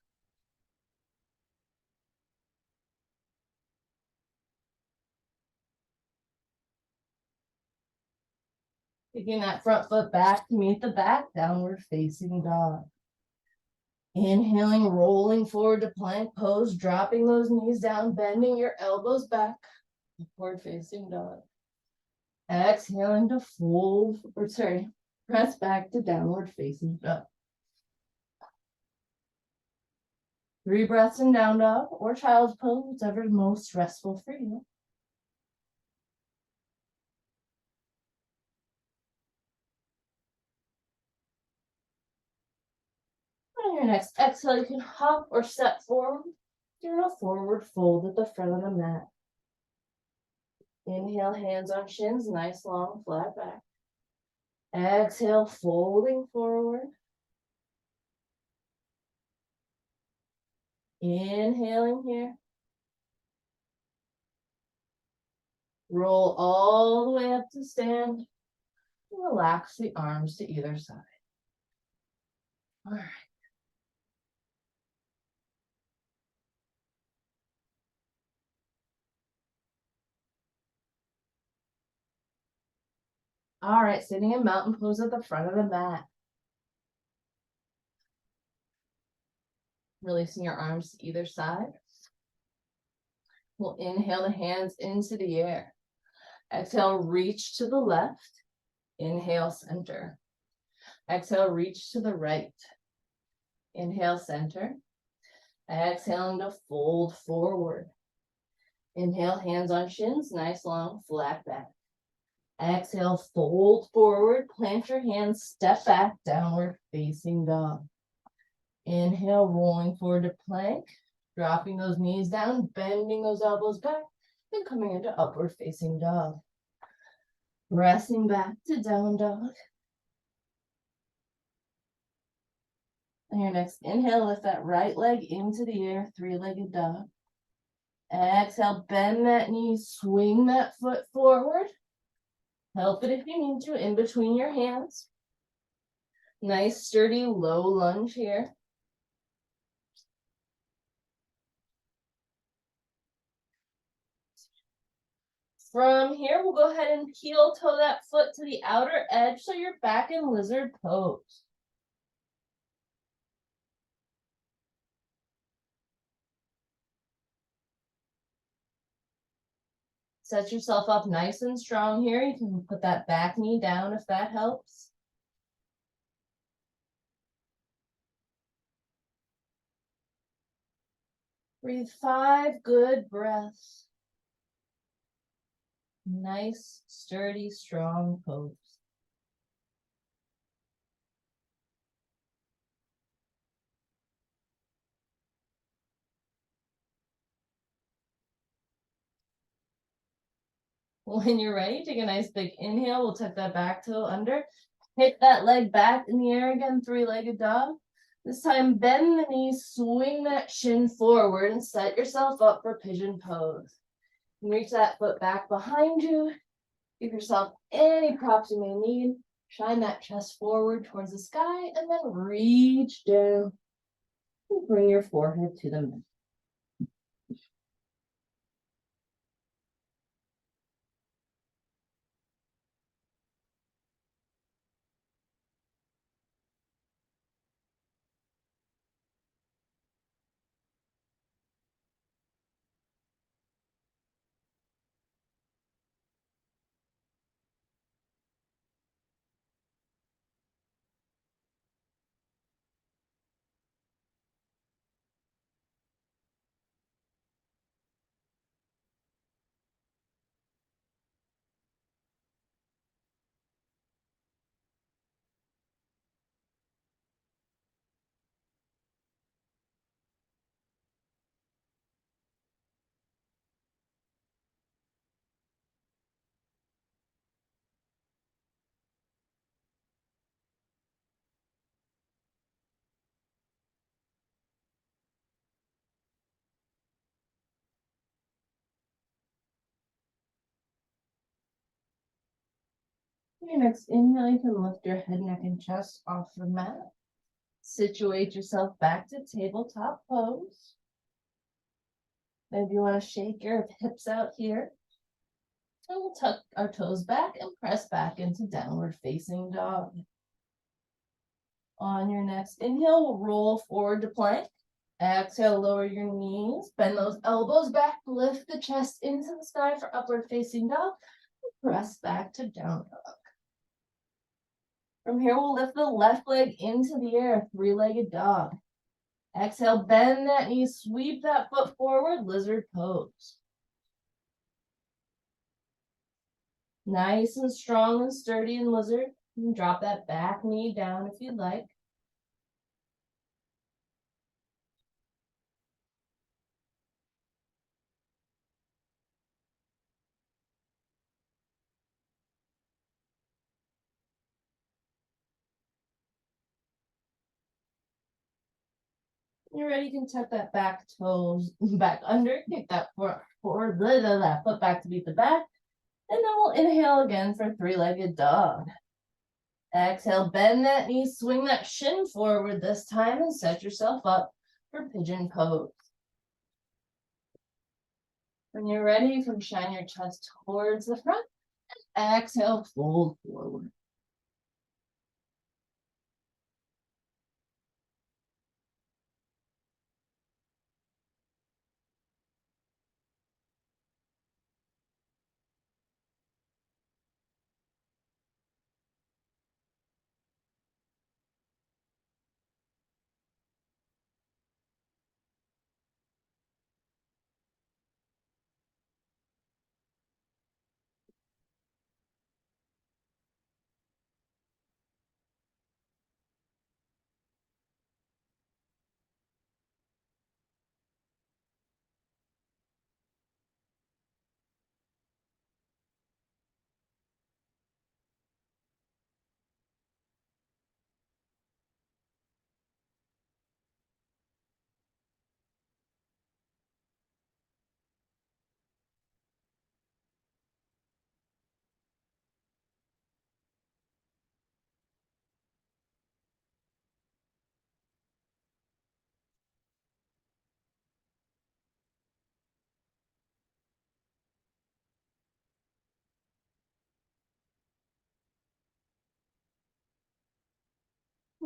Speaker 1: Taking that front foot back to meet the back, downward facing dog. Inhaling, rolling forward to plank pose, dropping those knees down, bending your elbows back, upward facing dog. Exhaling to fold, press back to downward facing dog. 3 breaths in down dog or child's pose, whatever's most restful for you. On your next exhale, you can hop or step forward. Do a forward fold at the front of the mat. Inhale, hands on shins, nice long flat back. Exhale, folding forward. Inhaling here. Roll all the way up to stand. Relax the arms to either side. All right. All right, sitting in mountain pose at the front of the mat. Releasing your arms to either side. We'll inhale the hands into the air. Exhale, reach to the left. Inhale, center. Exhale, reach to the right. Inhale, center. Exhaling to fold forward. Inhale, hands on shins, nice long flat back. Exhale, fold forward, plant your hands, step back, downward facing dog. Inhale, rolling forward to plank, dropping those knees down, bending those elbows back, and coming into upward facing dog. Pressing back to down dog. And your next inhale, lift that right leg into the air, 3-legged dog. Exhale, bend that knee, swing that foot forward. Help it if you need to, in between your hands. Nice, sturdy, low lunge here. From here, we'll go ahead and heel toe that foot to the outer edge so you're back in lizard pose. Set yourself up nice and strong here. You can put that back knee down if that helps. Breathe 5 good breaths. Nice, sturdy, strong pose. When you're ready, take a nice big inhale. We'll tuck that back toe under. Hit that leg back in the air again, 3-legged dog. This time, bend the knees, swing that shin forward, and set yourself up for pigeon pose. And reach that foot back behind you. Give yourself any props you may need. Shine that chest forward towards the sky, and then reach down. And bring your forehead to the mat. Your next inhale, you can lift your head, neck, and chest off the mat. Situate yourself back to tabletop pose. Maybe you want to shake your hips out here. And we'll tuck our toes back and press back into downward facing dog. On your next inhale, we'll roll forward to plank. Exhale, lower your knees, bend those elbows back, lift the chest into the sky for upward facing dog. Press back to down dog. From here, we'll lift the left leg into the air, three-legged dog. Exhale, bend that knee, sweep that foot forward, lizard pose. Nice and strong and sturdy in lizard. You can drop that back knee down if you'd like. You're ready, you can tuck that back toes back under, kick that foot forward, that foot back to beat the back. And then we'll inhale again for three-legged dog. Exhale, bend that knee, swing that shin forward this time and set yourself up for pigeon pose. When you're ready, you can shine your chest towards the front. And exhale, fold forward.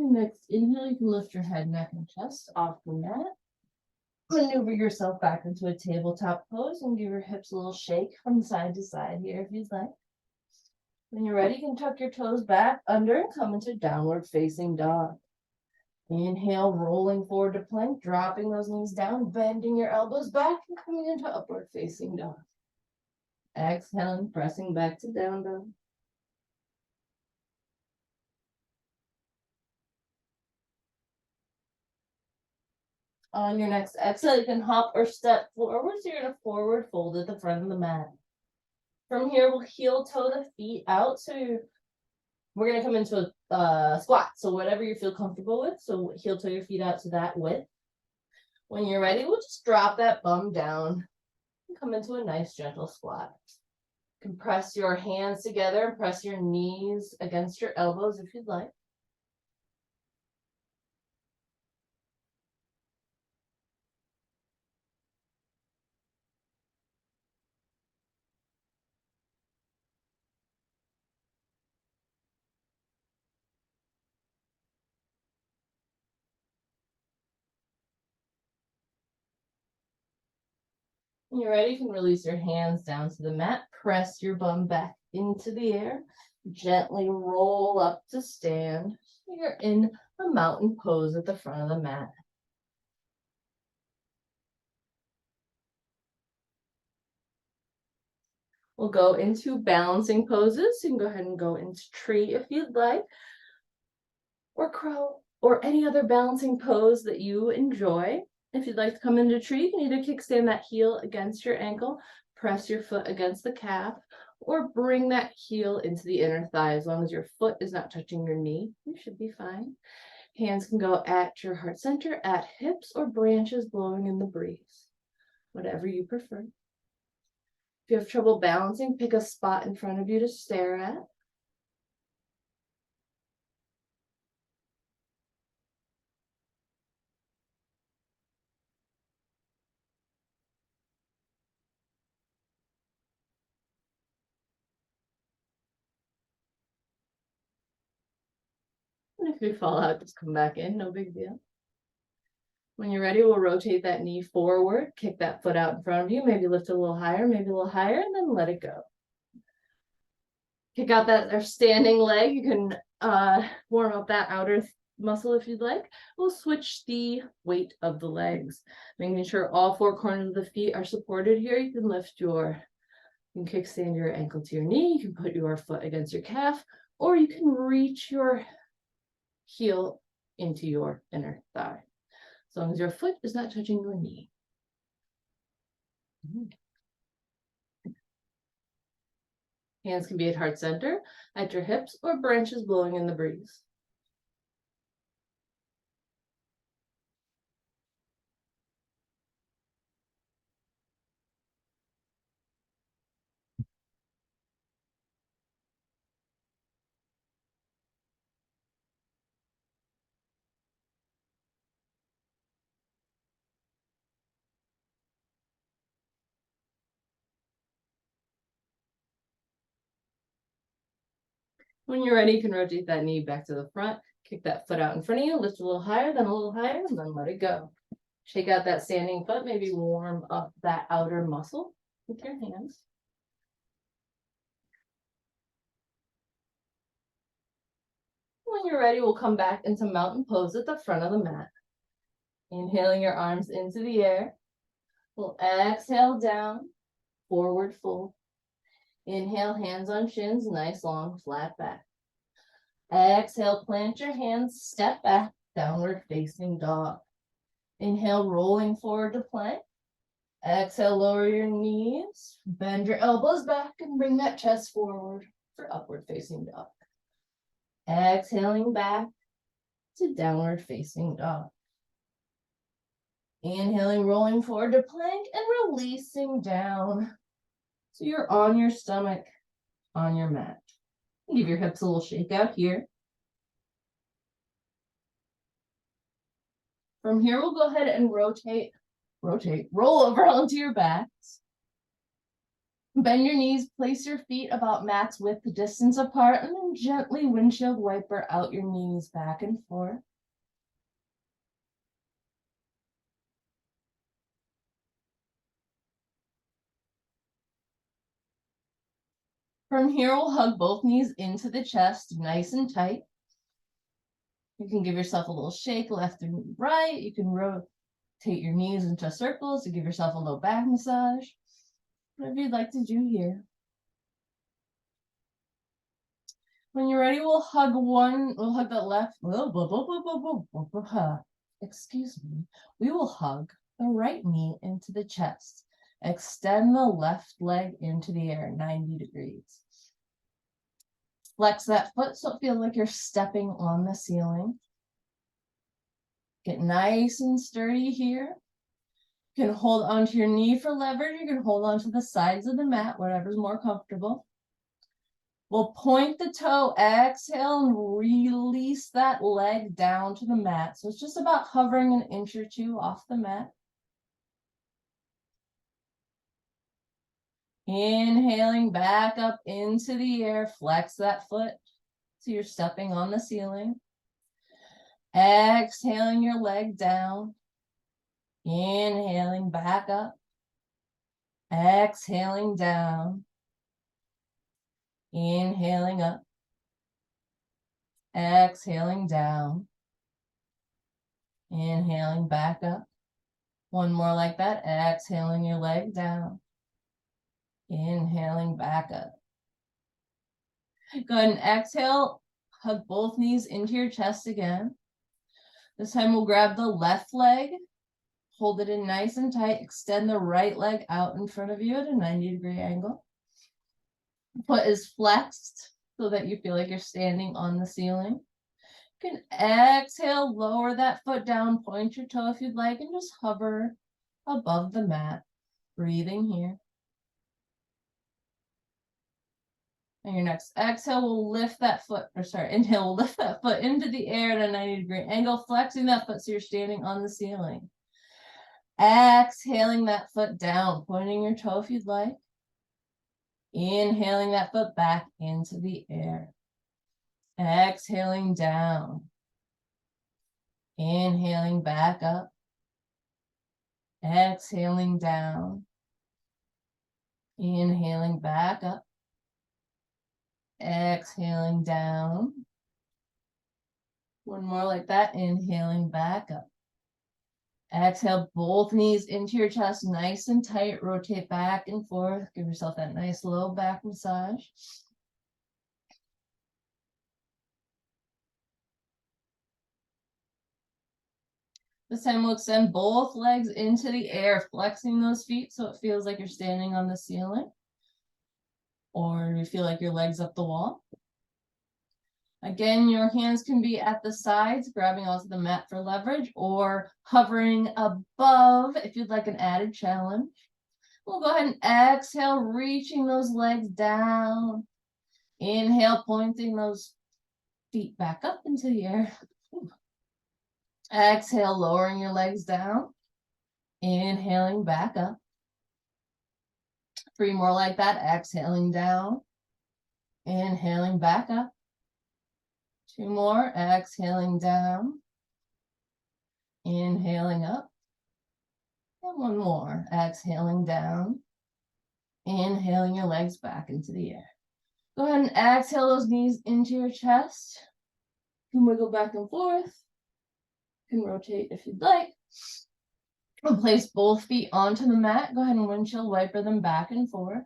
Speaker 1: Next inhale, you can lift your head, neck, and chest off the mat. Maneuver yourself back into a tabletop pose and give your hips a little shake from side to side here if you'd like. When you're ready, you can tuck your toes back under and come into downward facing dog. Inhale, rolling forward to plank, dropping those knees down, bending your elbows back and coming into upward facing dog. Exhaling, pressing back to down dog. On your next exhale, you can hop or step forward. So you're going to forward fold at the front of the mat. From here, we'll heel toe the feet out. So we're going to come into a squat. So whatever you feel comfortable with. So heel toe your feet out to that width. When you're ready, we'll just drop that bum down and come into a nice gentle squat. You can press your hands together and press your knees against your elbows if you'd like. When you're ready, you can release your hands down to the mat. Press your bum back into the air. Gently roll up to stand. You're in a mountain pose at the front of the mat. We'll go into balancing poses. You can go ahead and go into tree if you'd like, or crow, or any other balancing pose that you enjoy. If you'd like to come into tree, you can either kickstand that heel against your ankle, press your foot against the calf, or bring that heel into the inner thigh. As long as your foot is not touching your knee, you should be fine. Hands can go at your heart center, at hips, or branches blowing in the breeze, whatever you prefer. If you have trouble balancing, pick a spot in front of you to stare at. If you fall out, just come back in, no big deal. When you're ready, we'll rotate that knee forward, kick that foot out in front of you, maybe lift it a little higher, maybe a little higher, and then let it go. Kick out that standing leg. You can warm up that outer muscle if you'd like. We'll switch the weight of the legs, making sure all four corners of the feet are supported here. You can you can kickstand your ankle to your knee. You can put your foot against your calf, or you can reach your heel into your inner thigh, as long as your foot is not touching your knee. Hands can be at heart center, at your hips, or branches blowing in the breeze. When you're ready, you can rotate that knee back to the front, kick that foot out in front of you, lift a little higher, then a little higher, and then let it go. Shake out that standing foot, maybe warm up that outer muscle with your hands. When you're ready, we'll come back into mountain pose at the front of the mat. Inhaling your arms into the air. We'll exhale down, forward fold. Inhale, hands on shins, nice long flat back. Exhale, plant your hands, step back, downward facing dog. Inhale, rolling forward to plank. Exhale, lower your knees, bend your elbows back and bring that chest forward for upward facing dog. Exhaling back to downward facing dog. Inhaling, rolling forward to plank and releasing down. So you're on your stomach, on your mat. Give your hips a little shake out here. From here, we'll go ahead and roll over onto your backs. Bend your knees, place your feet about mat's width distance apart, and then gently windshield wiper out your knees back and forth. From here, we'll hug both knees into the chest, nice and tight. You can give yourself a little shake left and right. You can rotate your knees into circles to give yourself a little back massage. Whatever you'd like to do here. When you're ready, we'll hug the left. Excuse me. We will hug the right knee into the chest. Extend the left leg into the air, 90 degrees. Flex that foot so it feels like you're stepping on the ceiling. Get nice and sturdy here. You can hold onto your knee for leverage. You can hold onto the sides of the mat, whatever's more comfortable. We'll point the toe, exhale, and release that leg down to the mat. So it's just about hovering an inch or two off the mat. Inhaling back up into the air, flex that foot so you're stepping on the ceiling. Exhaling your leg down. Inhaling back up. Exhaling down. Inhaling up. Exhaling down. Inhaling back up. One more like that. Exhaling your leg down. Inhaling back up. Go ahead and exhale. Hug both knees into your chest again. This time we'll grab the left leg. Hold it in nice and tight. Extend the right leg out in front of you at a 90-degree angle. Foot is flexed so that you feel like you're standing on the ceiling. You can exhale, lower that foot down, point your toe if you'd like, and just hover above the mat. Breathing here. And your next exhale will lift that foot, inhale will lift that foot into the air at a 90-degree angle, flexing that foot so you're standing on the ceiling. Exhaling that foot down, pointing your toe if you'd like. Inhaling that foot back into the air. Exhaling down. Inhaling back up. Exhaling down. Inhaling back up. Exhaling down. One more like that. Inhaling back up. Exhale, both knees into your chest, nice and tight. Rotate back and forth. Give yourself that nice low back massage. This time we'll extend both legs into the air, flexing those feet so it feels like you're standing on the ceiling. Or you feel like your legs up the wall. Again, your hands can be at the sides, grabbing onto the mat for leverage, or hovering above if you'd like an added challenge. We'll go ahead and exhale, reaching those legs down. Inhale, pointing those feet back up into the air. Exhale, lowering your legs down. Inhaling back up. 3 more like that. Exhaling down. Inhaling back up. 2 more. Exhaling down. Inhaling up. And 1 more. Exhaling down. Inhaling your legs back into the air. Go ahead and exhale those knees into your chest. You can wiggle back and forth. You can rotate if you'd like. We'll place both feet onto the mat. Go ahead and windshield wiper them back and forth.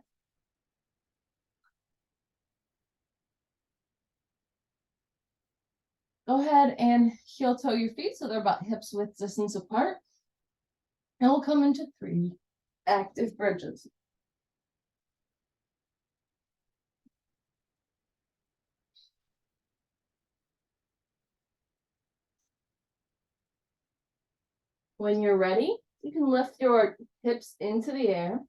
Speaker 1: Go ahead and heel toe your feet so they're about hips width distance apart. And we'll come into 3 active bridges. When you're ready, you can lift your hips into the air.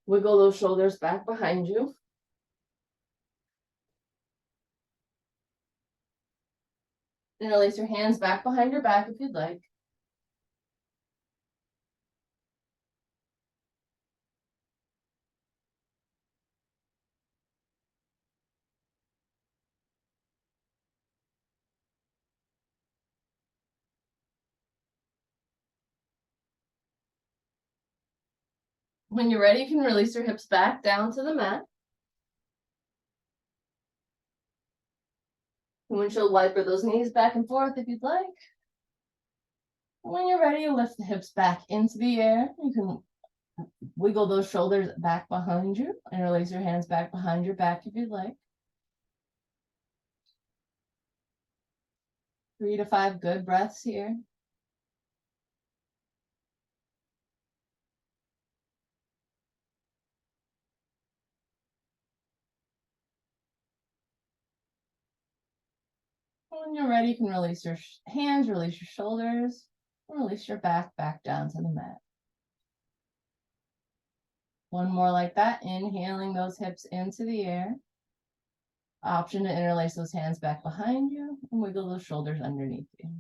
Speaker 1: Wiggle those shoulders back behind you. Interlace your hands back behind your back if you'd like. When you're ready, you can release your hips back down to the mat. Windshield wiper those knees back and forth if you'd like. When you're ready, you lift the hips back into the air. You can wiggle those shoulders back behind you and release your hands back behind your back if you'd like. 3 to 5 good breaths here. When you're ready, you can release your hands, release your shoulders, and release your back down to the mat. 1 more like that, inhaling those hips into the air. Option to interlace those hands back behind you and wiggle those shoulders underneath you.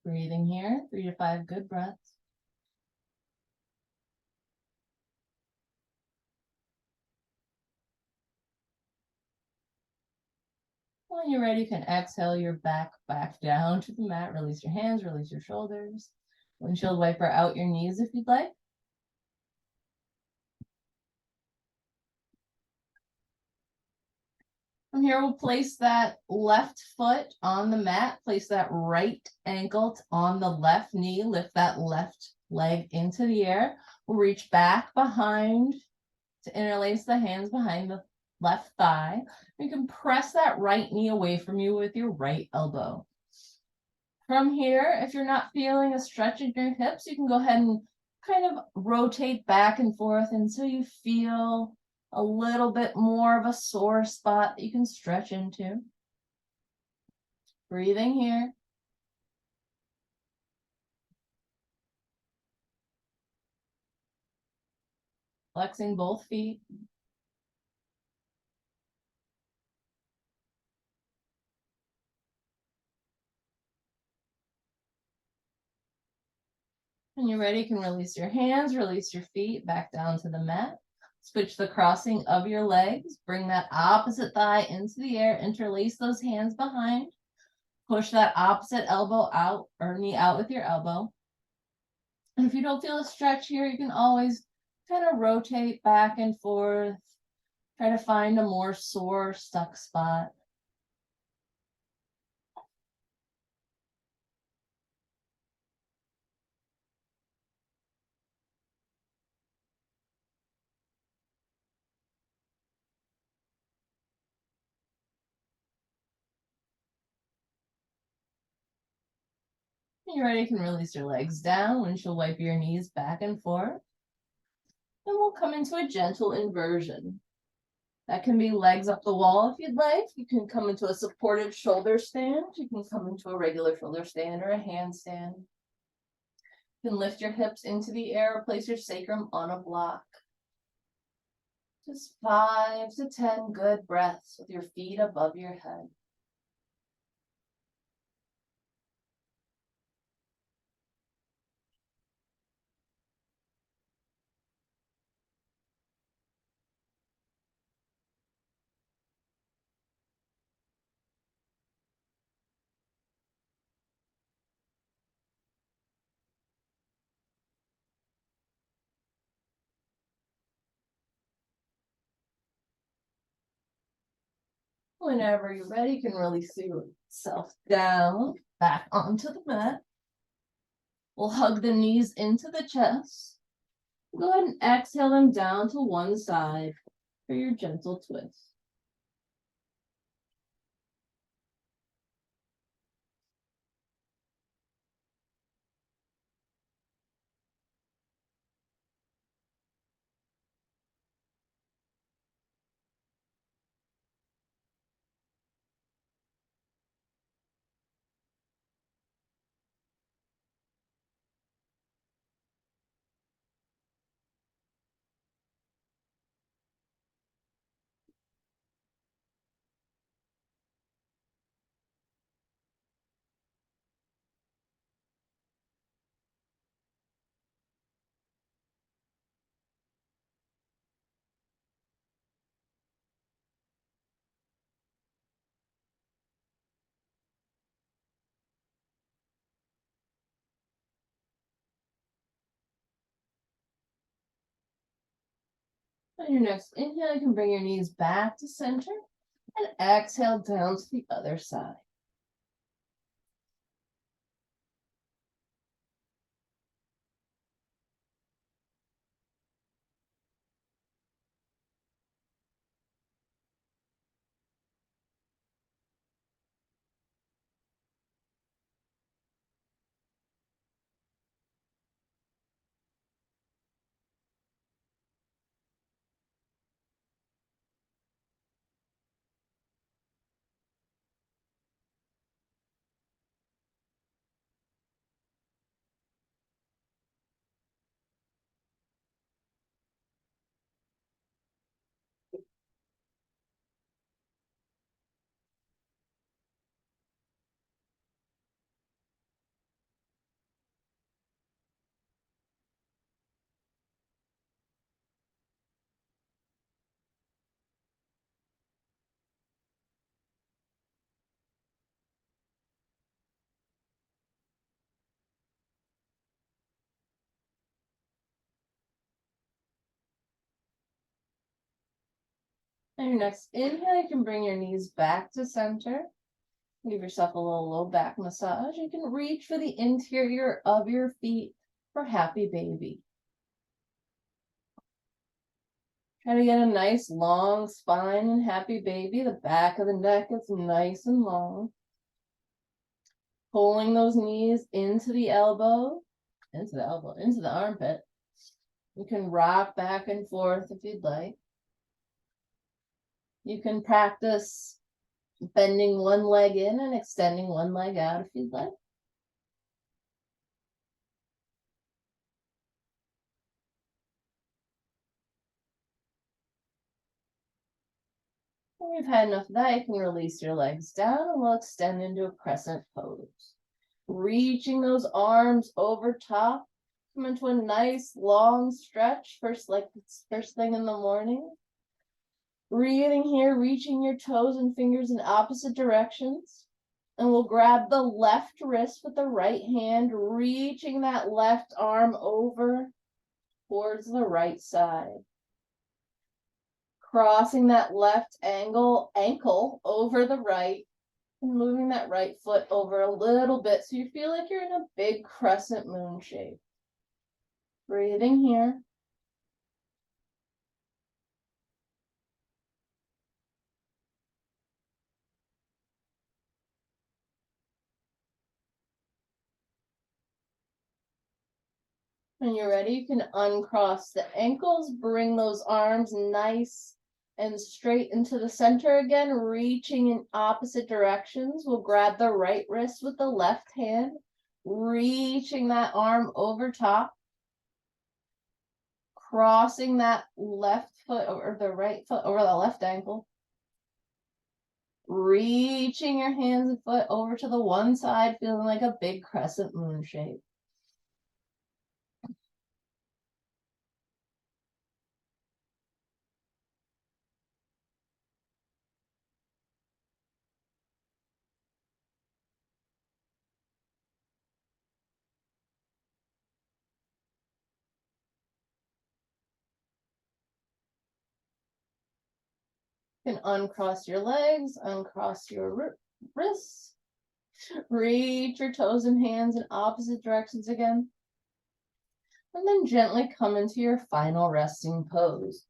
Speaker 1: Breathing here, 3 to 5 good breaths. When you're ready, you can exhale your back down to the mat. Release your hands, release your shoulders. Windshield wiper out your knees if you'd like. From here, we'll place that left foot on the mat. Place that right ankle on the left knee. Lift that left leg into the air. We'll reach back behind to interlace the hands behind the left thigh. You can press that right knee away from you with your right elbow. From here, if you're not feeling a stretch in your hips, you can go ahead and kind of rotate back and forth until you feel a little bit more of a sore spot that you can stretch into. Breathing here. Flexing both feet. When you're ready, you can release your hands, release your feet back down to the mat. Switch the crossing of your legs. Bring that opposite thigh into the air. Interlace those hands behind. Push that opposite elbow out or knee out with your elbow. And if you don't feel a stretch here, you can always kind of rotate back and forth. Try to find a more sore, stuck spot. When you're ready, you can release your legs down. Windshield wipe your knees back and forth. And we'll come into a gentle inversion. That can be legs up the wall if you'd like. You can come into a supported shoulder stand. You can come into a regular shoulder stand or a handstand. You can lift your hips into the air or place your sacrum on a block. Just 5 to 10 good breaths with your feet above your head. Whenever you're ready, you can release yourself down, back onto the mat. We'll hug the knees into the chest. Go ahead and exhale them down to one side for your gentle twist. On your next inhale, you can bring your knees back to center and exhale down to the other side. On your next inhale, you can bring your knees back to center. Give yourself a little low back massage. You can reach for the interior of your feet for happy baby. Try to get a nice long spine and happy baby. The back of the neck is nice and long. Pulling those knees into the elbow, into the armpit. You can rock back and forth if you'd like. You can practice bending one leg in and extending one leg out if you'd like. When you've had enough of that, you can release your legs down and we'll extend into a crescent pose. Reaching those arms over top. Come into a nice long stretch, first thing in the morning. Breathing here, reaching your toes and fingers in opposite directions. And we'll grab the left wrist with the right hand, reaching that left arm over towards the right side. Crossing that left ankle over the right, and moving that right foot over a little bit so you feel like you're in a big crescent moon shape. Breathing here. When you're ready, you can uncross the ankles, bring those arms nice and straight into the center again, reaching in opposite directions. We'll grab the right wrist with the left hand, reaching that arm over top, crossing that left foot or the right foot over the left ankle, reaching your hands and foot over to the one side, feeling like a big crescent moon shape. You can uncross your legs, uncross your wrists, reach your toes and hands in opposite directions again, and then gently come into your final resting pose.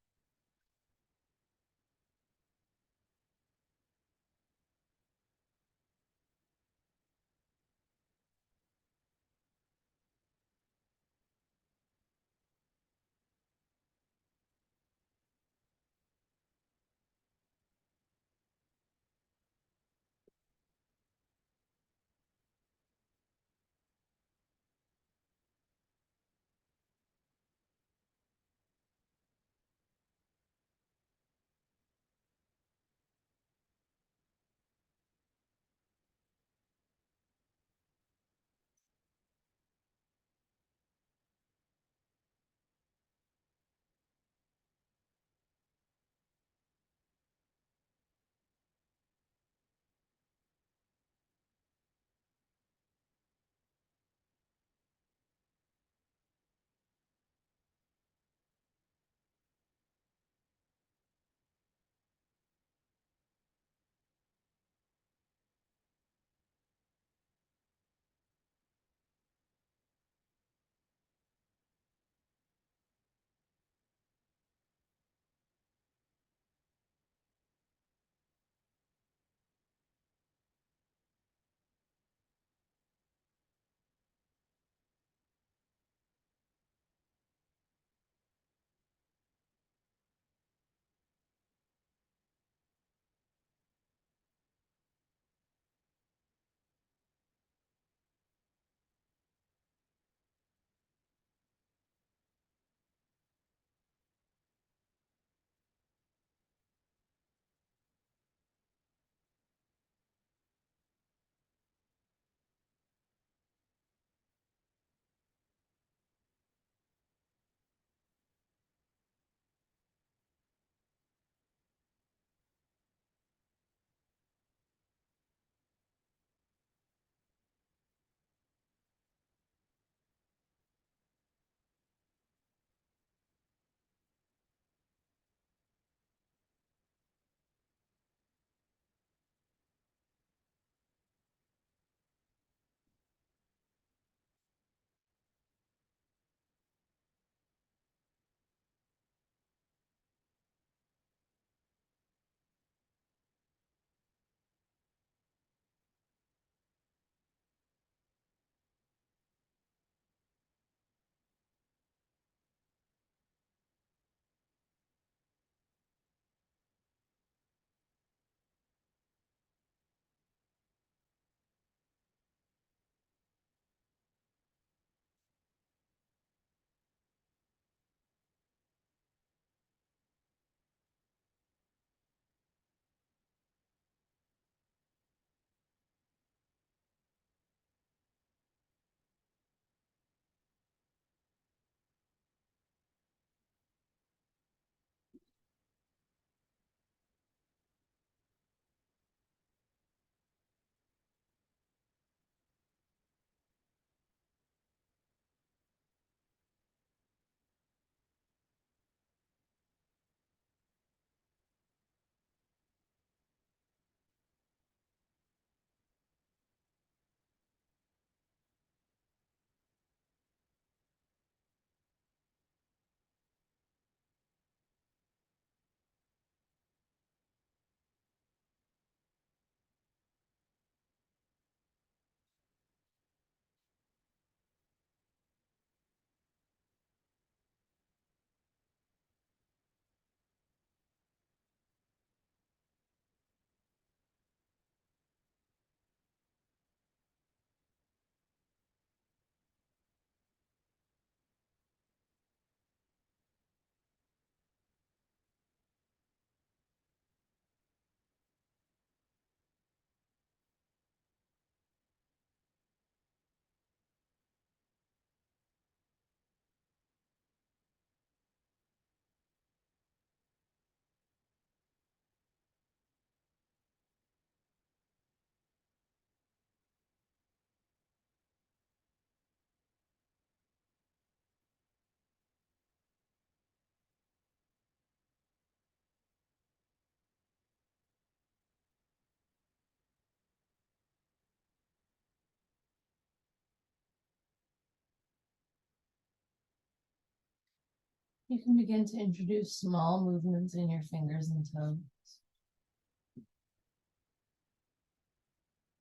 Speaker 1: You can begin to introduce small movements in your fingers and toes.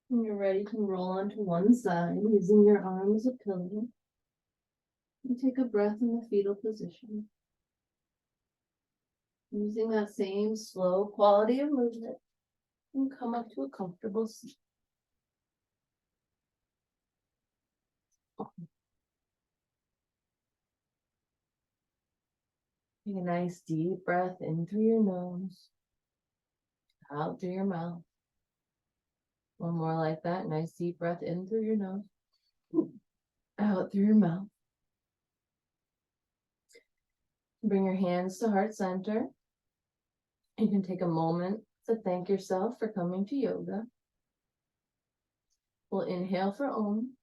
Speaker 1: When you're ready to roll onto one side using your arm as a pillow. And take a breath in the fetal position. Using that same slow quality of movement, and come up to a comfortable seat. Take a nice deep breath in through your nose, out through your mouth. One more like that. Nice deep breath in through your nose, out through your mouth. Bring your hands to heart center. You can take a moment to thank yourself for coming to yoga. We'll inhale for Om.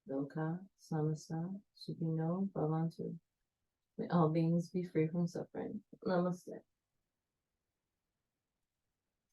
Speaker 1: Loka Samasta Sukhino Bhavantu. May all beings be free from suffering. Namaste.